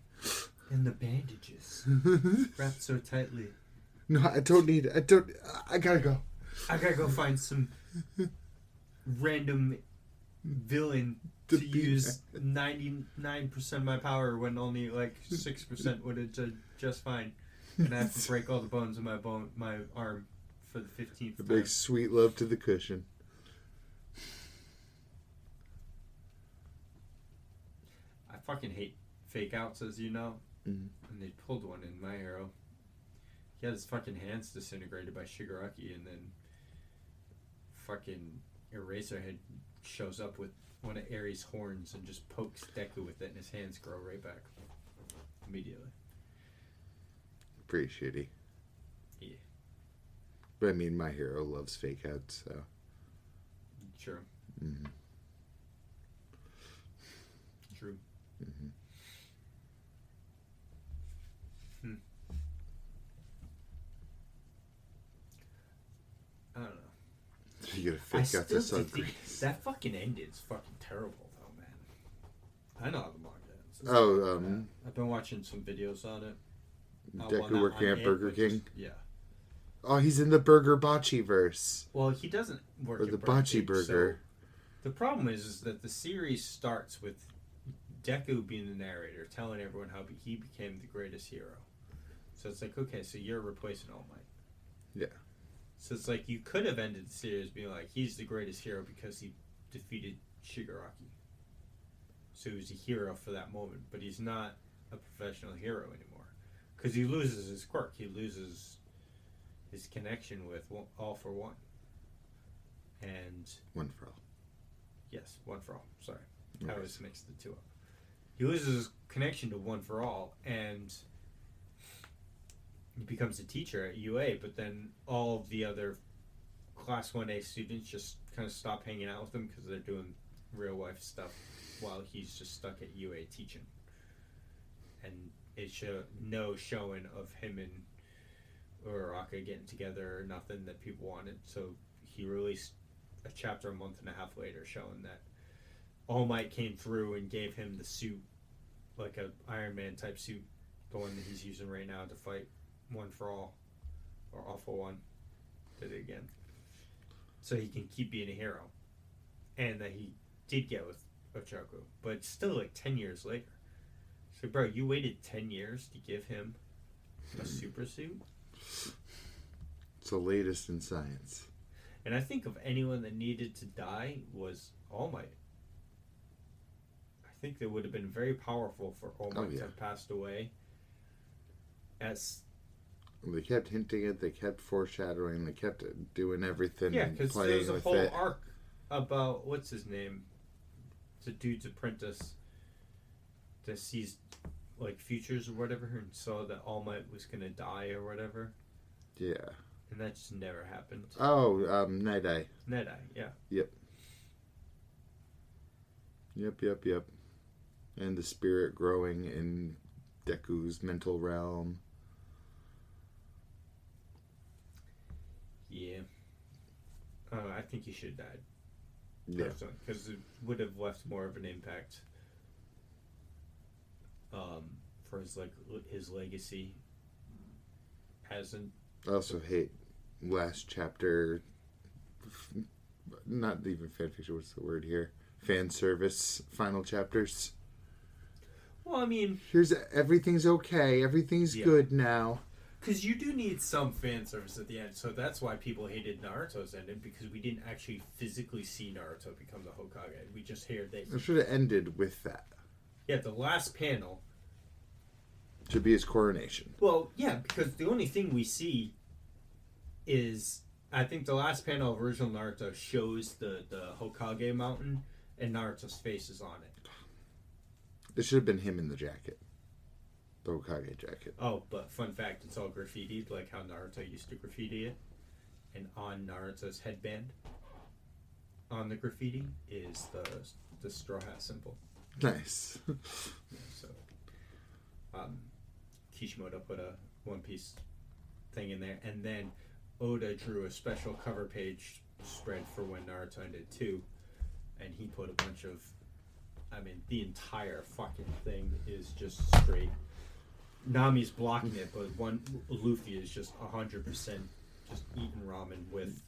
And the bandages wrapped so tightly. No, I gotta go. I gotta go find some random villain to use 99% of my power when only like 6% would have just fine. And I have to break all the bones in my arm for the 15th time. Big sweet love to the cushion. I fucking hate fake outs, as you know. Mm-hmm. And they pulled one in My Hero. He had his fucking hands disintegrated by Shigaraki, and then fucking Eraserhead shows up with one of Ares' horns and just pokes Deku with it, and his hands grow right back immediately. Pretty shitty. Yeah. But I mean, My Hero loves fake outs, so. True. Mm-hmm. True. Mm-hmm. I don't know. You get a fake out that's so great. That fucking ending is fucking terrible, though, man. I know how the manga ends. I've been watching some videos on it. Deku working at Burger King? Yeah. Oh, he's in the Burger Bocce verse. Well, he doesn't work or at the Burger Bocce King, Burger. So the problem is that the series starts with Deku being the narrator, telling everyone how he became the greatest hero. So it's like, okay, so you're replacing All Might. Yeah. So it's like you could have ended the series being like, he's the greatest hero because he defeated Shigaraki. So he was a hero for that moment, but he's not a professional hero anymore. Because he loses his quirk. He loses his connection with All for One. And... One for All. Yes, One for All. Sorry. Okay. I always mixed the two up. He loses his connection to One for All, and he becomes a teacher at UA, but then all of the other Class 1A students just kind of stop hanging out with him because they're doing real life stuff while he's just stuck at UA teaching. And it's no showing of him and Uraraka getting together or nothing that people wanted. So he released a chapter a month and a half later showing that All Might came through and gave him the suit, like a Iron Man type suit, the one that he's using right now to fight One for All, or All for One. Did it again. So he can keep being a hero. And that he did get with Ochaku, but still like 10 years later. So bro, you waited 10 years to give him a super suit? It's the latest in science. And I think of anyone that needed to die was All Might. I think that would have been very powerful for All Might to have passed away. As they kept hinting it, they kept foreshadowing, they kept doing everything. Yeah, because there was a whole arc about, what's his name? The dude's apprentice that sees like futures or whatever and saw that All Might was going to die or whatever. Yeah. And that just never happened. Oh, Night-Eye. Night-Eye, yeah. Yep. Yep. And the spirit growing in Deku's mental realm. Yeah. I think he should have died. Yeah. Because it would have left more of an impact for his legacy. Hasn't. I also hate last chapter. Not even fanfiction. What's the word here? Fan service. Final chapters. Well, I mean, here's everything's okay. Everything's good now. Because you do need some fan service at the end, so that's why people hated Naruto's ending, because we didn't actually physically see Naruto become the Hokage. We just heard that. It should have ended with that. Yeah, the last panel should be his coronation. Well, yeah, because the only thing we see is, I think the last panel of original Naruto shows the Hokage mountain, and Naruto's face is on it. It should have been him in the jacket. The Hokage jacket. Oh, but fun fact, it's all graffitied, like how Naruto used to graffiti it. And on Naruto's headband, on the graffiti is the straw hat symbol. Nice. Yeah, so, Kishimoto put a One Piece thing in there, and then Oda drew a special cover page spread for when Naruto ended too, and he put a bunch of, I mean, the entire fucking thing is just straight. Nami's blocking it, but Luffy is just 100% just eating ramen with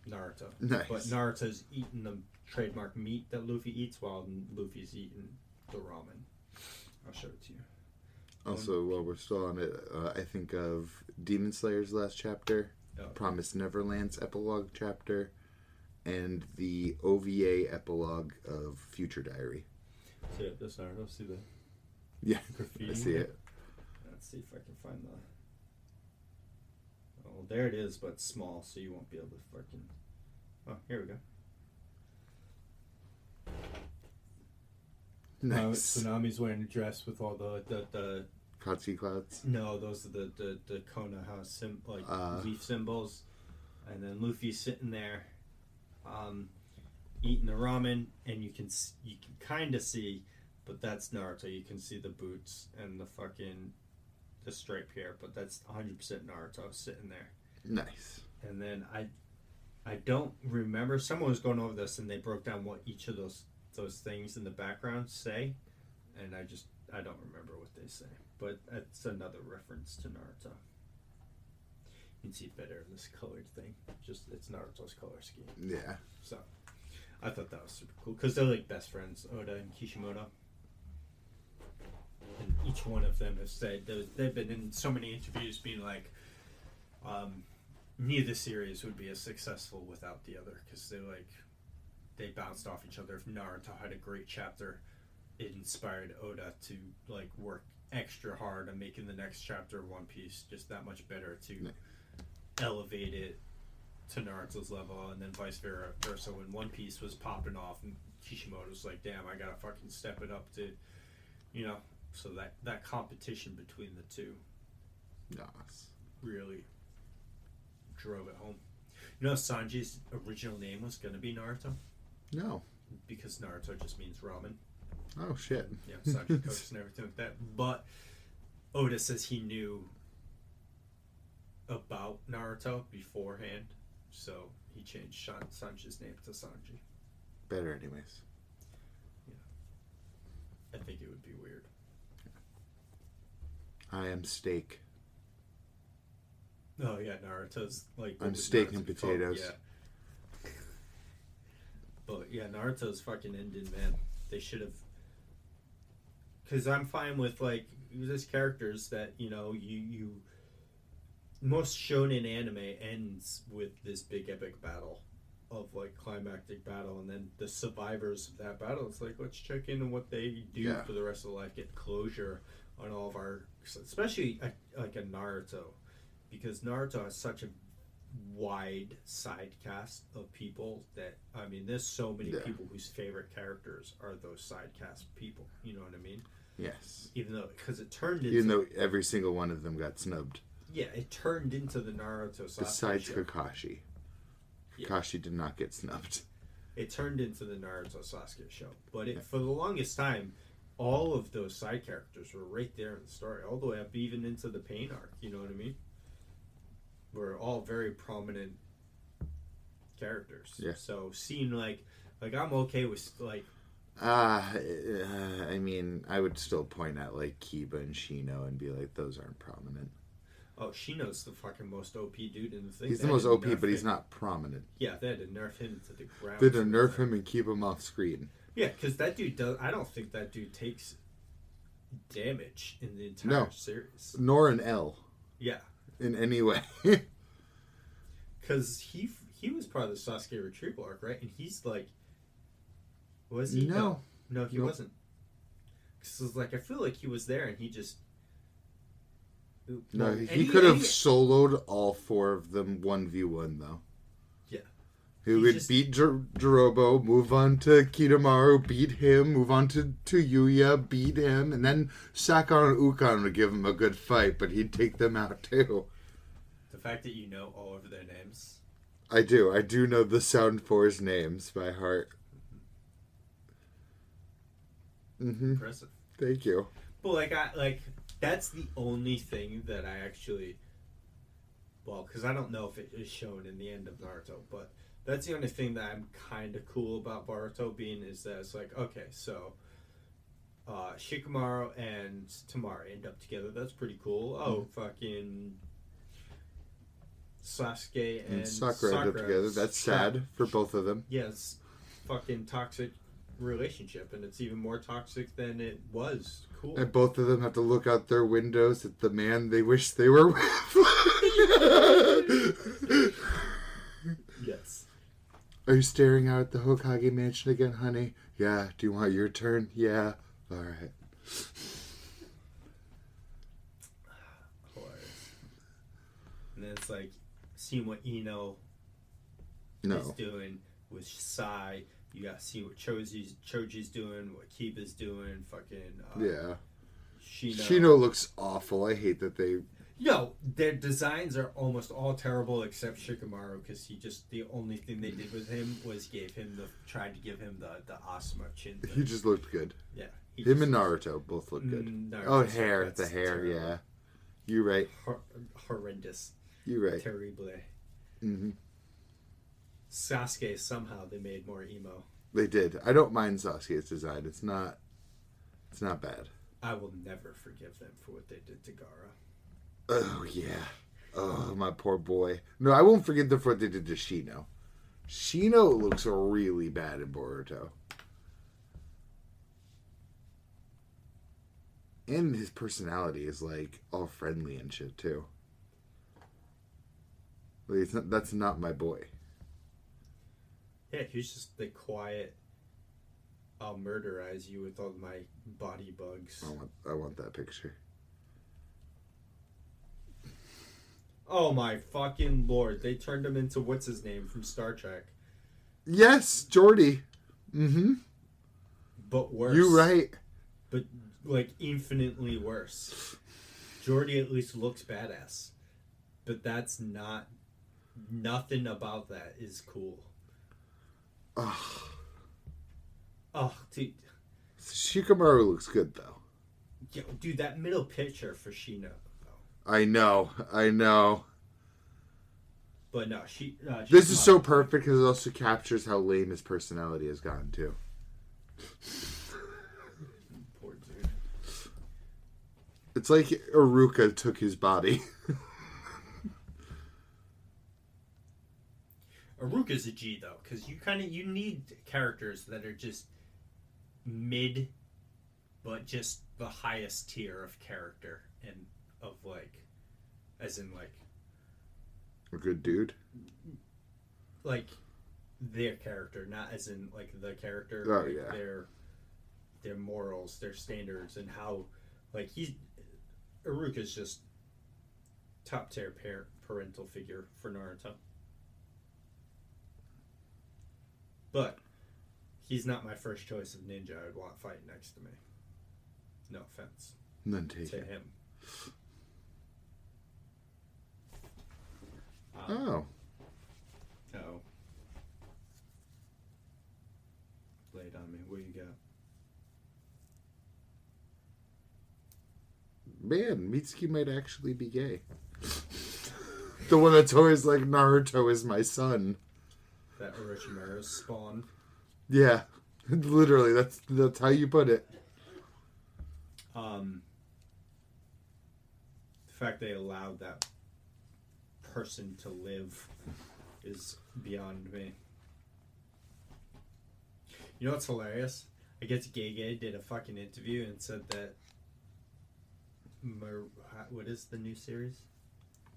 Naruto. Nice. But Naruto's eating the trademark meat that Luffy eats while Luffy's eating the ramen. I'll show it to you. Also, while we're still on it, I think of Demon Slayer's last chapter, Promised Neverland's epilogue chapter, and the OVA epilogue of Future Diary. See it, this Naruto, see the Yeah, graffiti? I see it. Let's see if I can find the... Oh, there it is, but small, so you won't be able to fucking... Oh, here we go. Nice. Tsunami's wearing a dress with all the Katsu clouds. no, those are the Kona house leaf symbols, and then Luffy's sitting there, eating the ramen, and you can kind of see, but that's Naruto. You can see the boots and the stripe here, but that's 100% Naruto sitting there. Nice. And then I don't remember. Someone was going over this, and they broke down what each of those things in the background say, and I don't remember what they say, but that's another reference to Naruto. You can see it better in this colored thing. Just it's Naruto's color scheme. Yeah. So I thought that was super cool because they're like best friends, Oda and Kishimoto. And each one of them has said they've been in so many interviews being like, neither series would be as successful without the other because they bounced off each other. If Naruto had a great chapter, it inspired Oda to work extra hard on making the next chapter of One Piece just that much better to elevate it to Naruto's level, and then vice versa. When One Piece was popping off, and Kishimoto's like, "Damn, I gotta fucking step it up to," so that competition between the two, really drove it home. Sanji's original name was gonna be Naruto. No. Because Naruto just means ramen. Oh, shit. Yeah, Sanji cooks and everything like that. But Oda says he knew about Naruto beforehand, so he changed Sanji's name to Sanji. Better anyways. Yeah. I think it would be weird. I am steak. Oh, yeah, Naruto's I'm steak and potatoes. Yeah. But yeah, Naruto's fucking ending, man. They should have... Because I'm fine with, there's characters that, you... Most shonen anime ends with this big epic battle of, climactic battle, and then the survivors of that battle, it's let's check in on what they do for the rest of life, get closure on all of our... Especially, a Naruto. Because Naruto has such a wide side cast of people that, I mean, there's so many people whose favorite characters are those side cast people. You know what I mean? Yes. Because it turned into... Even though every single one of them got snubbed. Yeah, it turned into the Naruto Sasuke Besides show. Kakashi. Kakashi did not get snubbed. It turned into the Naruto Sasuke show. But for the longest time, all of those side characters were right there in the story. All the way up even into the Pain arc. You know what I mean? Were all very prominent characters. Yeah. So seeing I'm okay with I mean, I would still point at Kiba and Shino and be like, those aren't prominent. Oh, Shino's the fucking most OP dude in the thing. He's the most OP, but he's not prominent. Yeah, they had to nerf him to the ground. They had to nerf him and keep him off screen. Yeah, because that dude I don't think that dude takes damage in the entire series. Nor an L. Yeah. In any way. Because he was part of the Sasuke retrieval arc, right? And he's was he? No, he wasn't. Because I feel like he was there and he just... No, he could have soloed all four of them 1v1 though. Yeah. He would beat Jirobo, move on to Kidomaru, beat him, move on to Yuya, beat him, and then Sakon and Ukon would give him a good fight, but he'd take them out too. The fact that you know all of their names. I do. I do know the Sound Force names by heart. Mm-hmm. Impressive. Thank you. But that's the only thing that I actually, well, because I don't know if it is shown in the end of Naruto, but that's the only thing that I'm kind of cool about Boruto being is that it's like, okay, so Shikamaru and Tamari end up together. That's pretty cool. Oh, fucking Sasuke and Sakura end up together. That's sad for both of them. Yes, fucking toxic relationship, and it's even more toxic than it was. Cool. And both of them have to look out their windows at the man they wish they were with. Yes. Are you staring out at the Hokage mansion again, honey? Yeah. Do you want your turn? Yeah. All right. Hilarious. And then it's like seeing what Ino is doing with Sai. You got to see what Choji's doing, what Kiba's doing, fucking... yeah. Shino looks awful. I hate that they... No, their designs are almost all terrible except Shikamaru, because the only thing they did with him was tried to give him the Asuma chin thing. He just looked good. Yeah. Him and Naruto both look good. Naruto's the hair, terrible. Yeah. You're right. Horrendous. You're right. Terrible. Mm-hmm. Sasuke, somehow they made more emo. They did. I don't mind Sasuke's design. It's not bad. I will never forgive them for what they did to Gaara. Oh, yeah. Oh, my poor boy. No, I won't forget them for what they did to Shino. Shino looks really bad in Boruto. And his personality is, like, all friendly and shit, too. Like, that's not my boy. Yeah, he's just the quiet, I'll murderize you with all my body bugs. I want that picture. Oh my fucking lord. They turned him into what's his name from Star Trek. Yes, Geordi. Mm-hmm. But worse. You're right. But, like, infinitely worse. Geordi at least looks badass. But that's not... Nothing about that is cool. Ugh. Oh, dude. Shikamaru looks good, though. Yo, dude, that middle picture for Shino, though. I know. But no, this is so perfect because it also captures how lame his personality has gotten, too. Poor dude. It's like Iruka took his body. Iruka's a G, though, because you need characters that are just mid, but just the highest tier of character and of, like, as in, like... A good dude? Like, their character, not as in, like, the character. Oh, like, yeah. Their morals, their standards, and how, like, Iruka's just top-tier parental figure for Naruto. But he's not my first choice of ninja I'd want fighting next to me. No offense. None taken. To him. Oh. Uh-oh. Lay it on me. What you got? Man, Mitsuki might actually be gay. The one that's always like, Naruto is my son. That Orochimaru's spawn. Yeah. Literally, that's how you put it. The fact they allowed that person to live is beyond me. You know what's hilarious? I guess Gege did a fucking interview and said that what is the new series?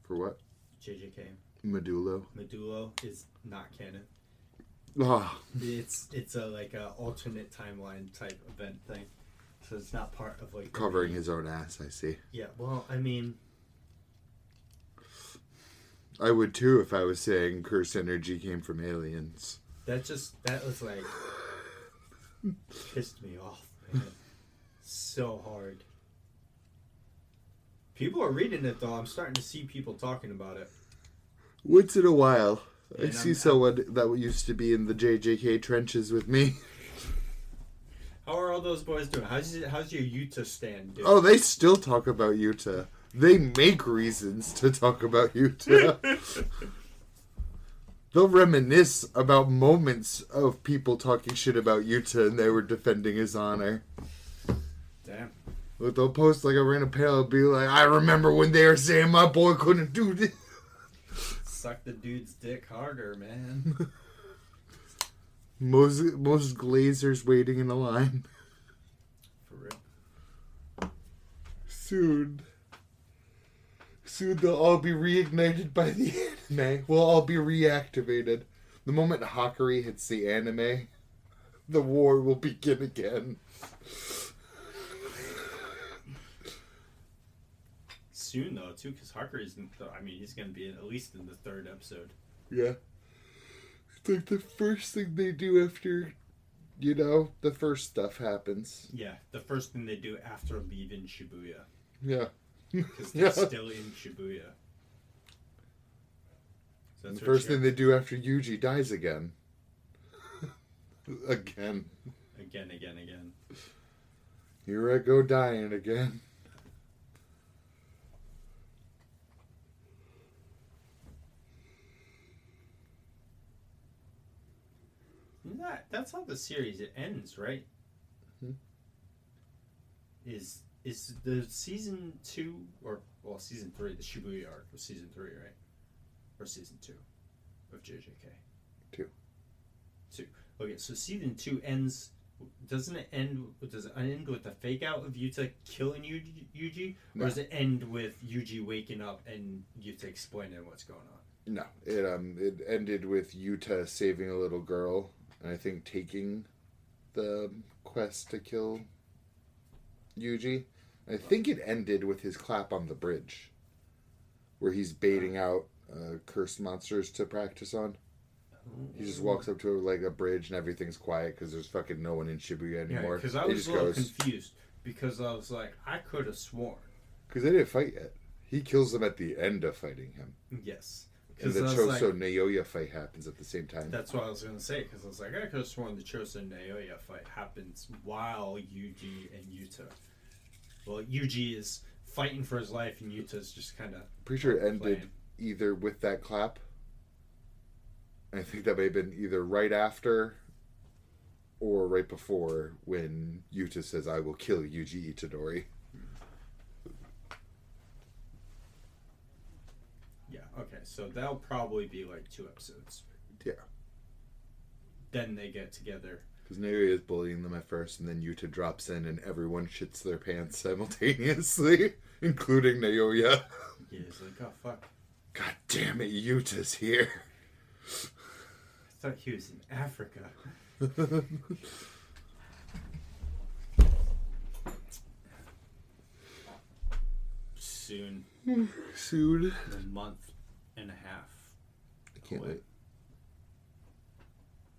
For what? JJK. Medulo is not canon. Oh. It's a alternate timeline type event thing. So it's not part of like covering his own ass, I see. Yeah, well, I mean, I would too if I was saying curse energy came from aliens. That was like pissed me off, man. So hard. People are reading it though. I'm starting to see people talking about it. Once in a while. I see someone that used to be in the JJK trenches with me. How are all those boys doing? How's your Utah stand doing? Oh, they still talk about Utah. They make reasons to talk about Utah. They'll reminisce about moments of people talking shit about Utah and they were defending his honor. Damn. But they'll post like a random panel and be like, I remember when they were saying my boy couldn't do this. Suck the dude's dick harder, man. Most Glazers waiting in a line. For real. Soon they'll all be reignited by the anime. We'll all be reactivated. The moment Hakari hits the anime, the war will begin again. Soon, though, too, because Hakari's, he's going to be at least in the 3rd episode. Yeah. It's like the first thing they do after, the first stuff happens. Yeah, the first thing they do after leaving Shibuya. Yeah. Because they're still in Shibuya. So the first thing they do after Yuji dies again. Again. Again. Here I go dying again. That's how the series ends, right? Is the season 2 season 3, the Shibuya arc was season 3, right? Or season 2 of JJK? 2. Okay, so season 2 ends. Does it end with the fake out of Yuta killing Yuji? No. Or does it end with Yuji waking up and Yuta explaining what's going on? No, it ended with Yuta saving a little girl, and I think taking the quest to kill Yuji. I think it ended with his clap on the bridge, where he's baiting out cursed monsters to practice on. He just walks up to like a bridge and everything's quiet because there's fucking no one in Shibuya anymore. Because I was a little confused because I was like, I could have sworn. Because they didn't fight yet. He kills them at the end of fighting him. Yes. And the Choso Naoya fight happens at the same time. That's what I was going to say, because I was like, I could have sworn the Choso Naoya fight happens while Yuji and Yuta. Well, Yuji is fighting for his life, and Yuta's just kind of... Pretty sure it ended either with that clap. I think that may have been either right after or right before when Yuta says, I will kill Yuji Itadori. Yeah, okay, so that'll probably be like 2 episodes. Yeah. Then they get together. Because Naoya is bullying them at first, and then Yuta drops in, and everyone shits their pants simultaneously, including Naoya. Yeah, he's like, oh, fuck. God damn it, Yuta's here. I thought he was in Africa. Soon. A month and a half. I can't wait.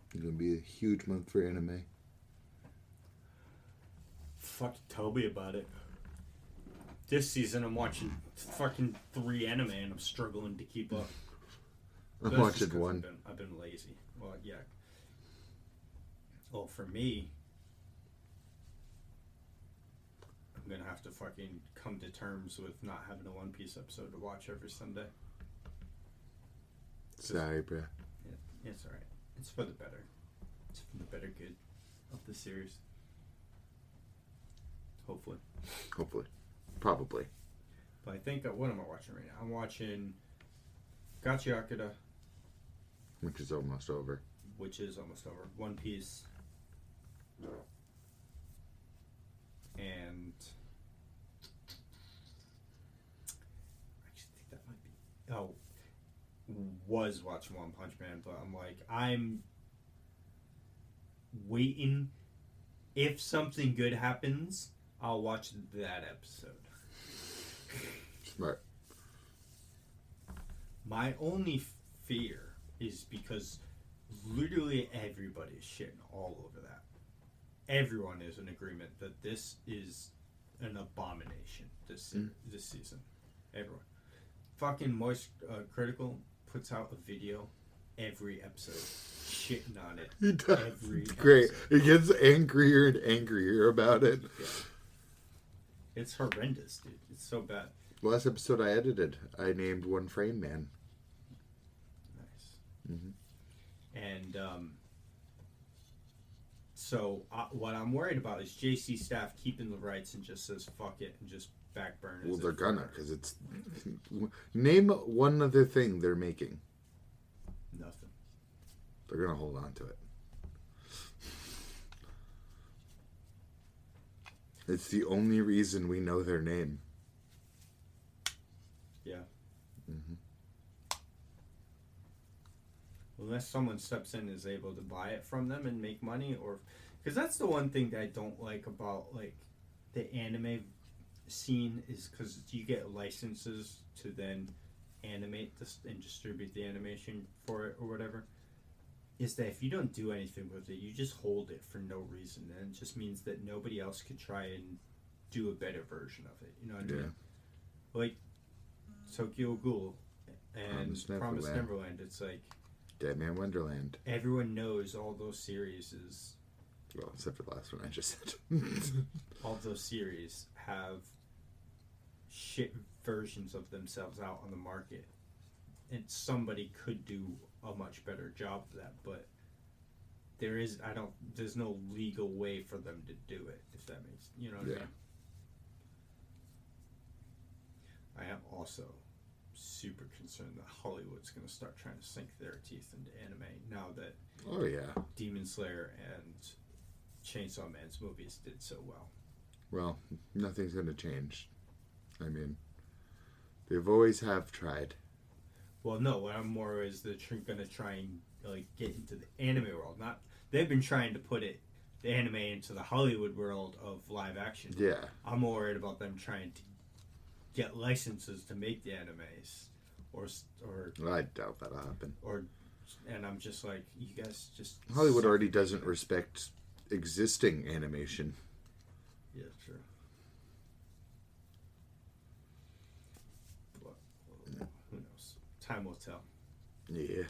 It's going to be a huge month for anime. Fuck, tell me about it. This season I'm watching fucking 3 anime and I'm struggling to keep up. I'm watching 1. I've been lazy. Well, yeah. Well, for me, I'm gonna have to fucking come to terms with not having a One Piece episode to watch every Sunday. Sorry, bro. Yeah, it's alright. It's for the better. It's for the better good of the series. Hopefully. Probably. But I think, what am I watching right now? I'm watching Gachi Akira. Which is almost over. One Piece. And I actually think that might be... was watching One Punch Man, but I'm waiting. If something good happens, I'll watch that episode. Smart. My only fear is because literally everybody is shitting all over that. Everyone is in agreement that this is an abomination this season. Everyone. Fucking Moist Critical puts out a video every episode, shitting on it. He does. Every It's great. episode. He gets angrier and angrier about it. Yeah. It's horrendous, dude. It's so bad. Last episode I edited, I named one Frame Man. Nice. Mm-hmm. And so what I'm worried about is JC staff keeping the rights and just says fuck it and just backburners. Well, they're gonna, because it's... Name one other thing they're making. Nothing. They're gonna hold on to it. It's the only reason we know their name. Yeah. Mm-hmm. Unless someone steps in and is able to buy it from them and make money, or because that's the one thing that I don't like about like the anime scene is because you get licenses to then animate this and distribute the animation for it or whatever. Is that if you don't do anything with it, you just hold it for no reason, and it just means that nobody else could try and do a better version of it. You know what I mean? Like Tokyo Ghoul and Promised Neverland. It's like Dead Man Wonderland. everyone knows all those series is Well, except for the last one I just said. all those series have shit versions of themselves out on the market, and somebody could do a much better job of that, but there's no legal way for them to do it, if that makes, you know what I mean? I am also super concerned that Hollywood's going to start trying to sink their teeth into anime now that Oh, yeah. Demon Slayer and Chainsaw Man's movies did so well. Well, nothing's going to change. I mean, they've always have tried. Well, no, what I'm more is they're going to try and like get into the anime world. Not they've been trying to put the anime into the Hollywood world of live action. Yeah. I'm more worried about them trying to get licenses to make the animes, or I doubt that'll happen. And I'm just like, you guys just Hollywood already doesn't respect existing animation. Yeah, true. But, who knows? Time will tell. Yeah.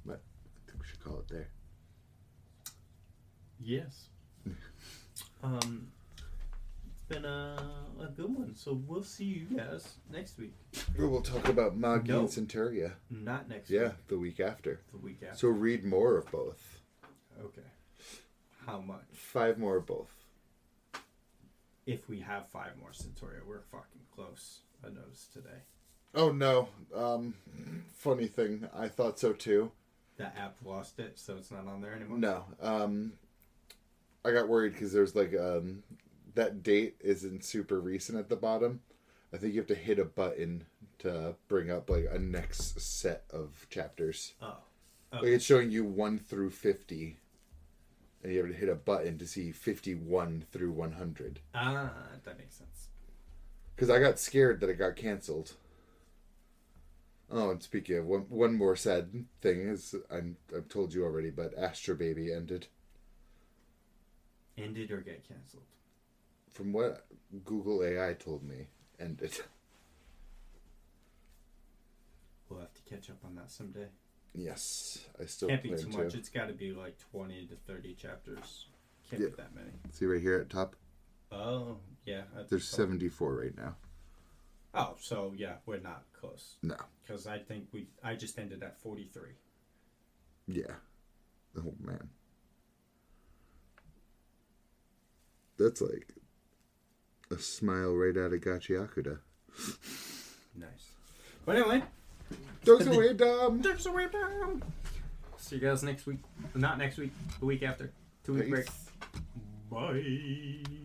But I think we should call it there. Yes. It's been a good one. So we'll see you guys next week. We'll talk about Magi No. and Centauria. Not next week. Yeah, the week after. The week after. So read more of both. Okay. How much? 5 more of both. If we have 5 more Centauria, we're fucking close. I noticed today. Oh no. Funny thing, I thought so too. The app lost it, so it's not on there anymore? No. I got worried because there's like that date isn't super recent at the bottom. I think you have to hit a button to bring up like a next set of chapters. Oh. Like it's showing you 1 through 50. And you have to hit a button to see 51 through 100. Ah, that makes sense. Because I got scared that it got canceled. Oh, and speaking of one more sad thing is I've told you already, but Astro Baby ended. Ended or get canceled? From what Google AI told me, ended. We'll have to catch up on that someday. Yes, I still Can't be plan too to. much. It's got to be like 20 to 30 chapters. Can't be that many. See right here at top? Oh, yeah. There's 74 right now. Oh, so yeah, we're not close. No. Because I think I just ended at 43. Yeah. Oh, man. That's like a smile right out of Gachiakuda. Nice. But anyway. Dogs away, dumb. Dogs away, dumb. See you guys next week. Not next week. The week after. 2 week break. Bye.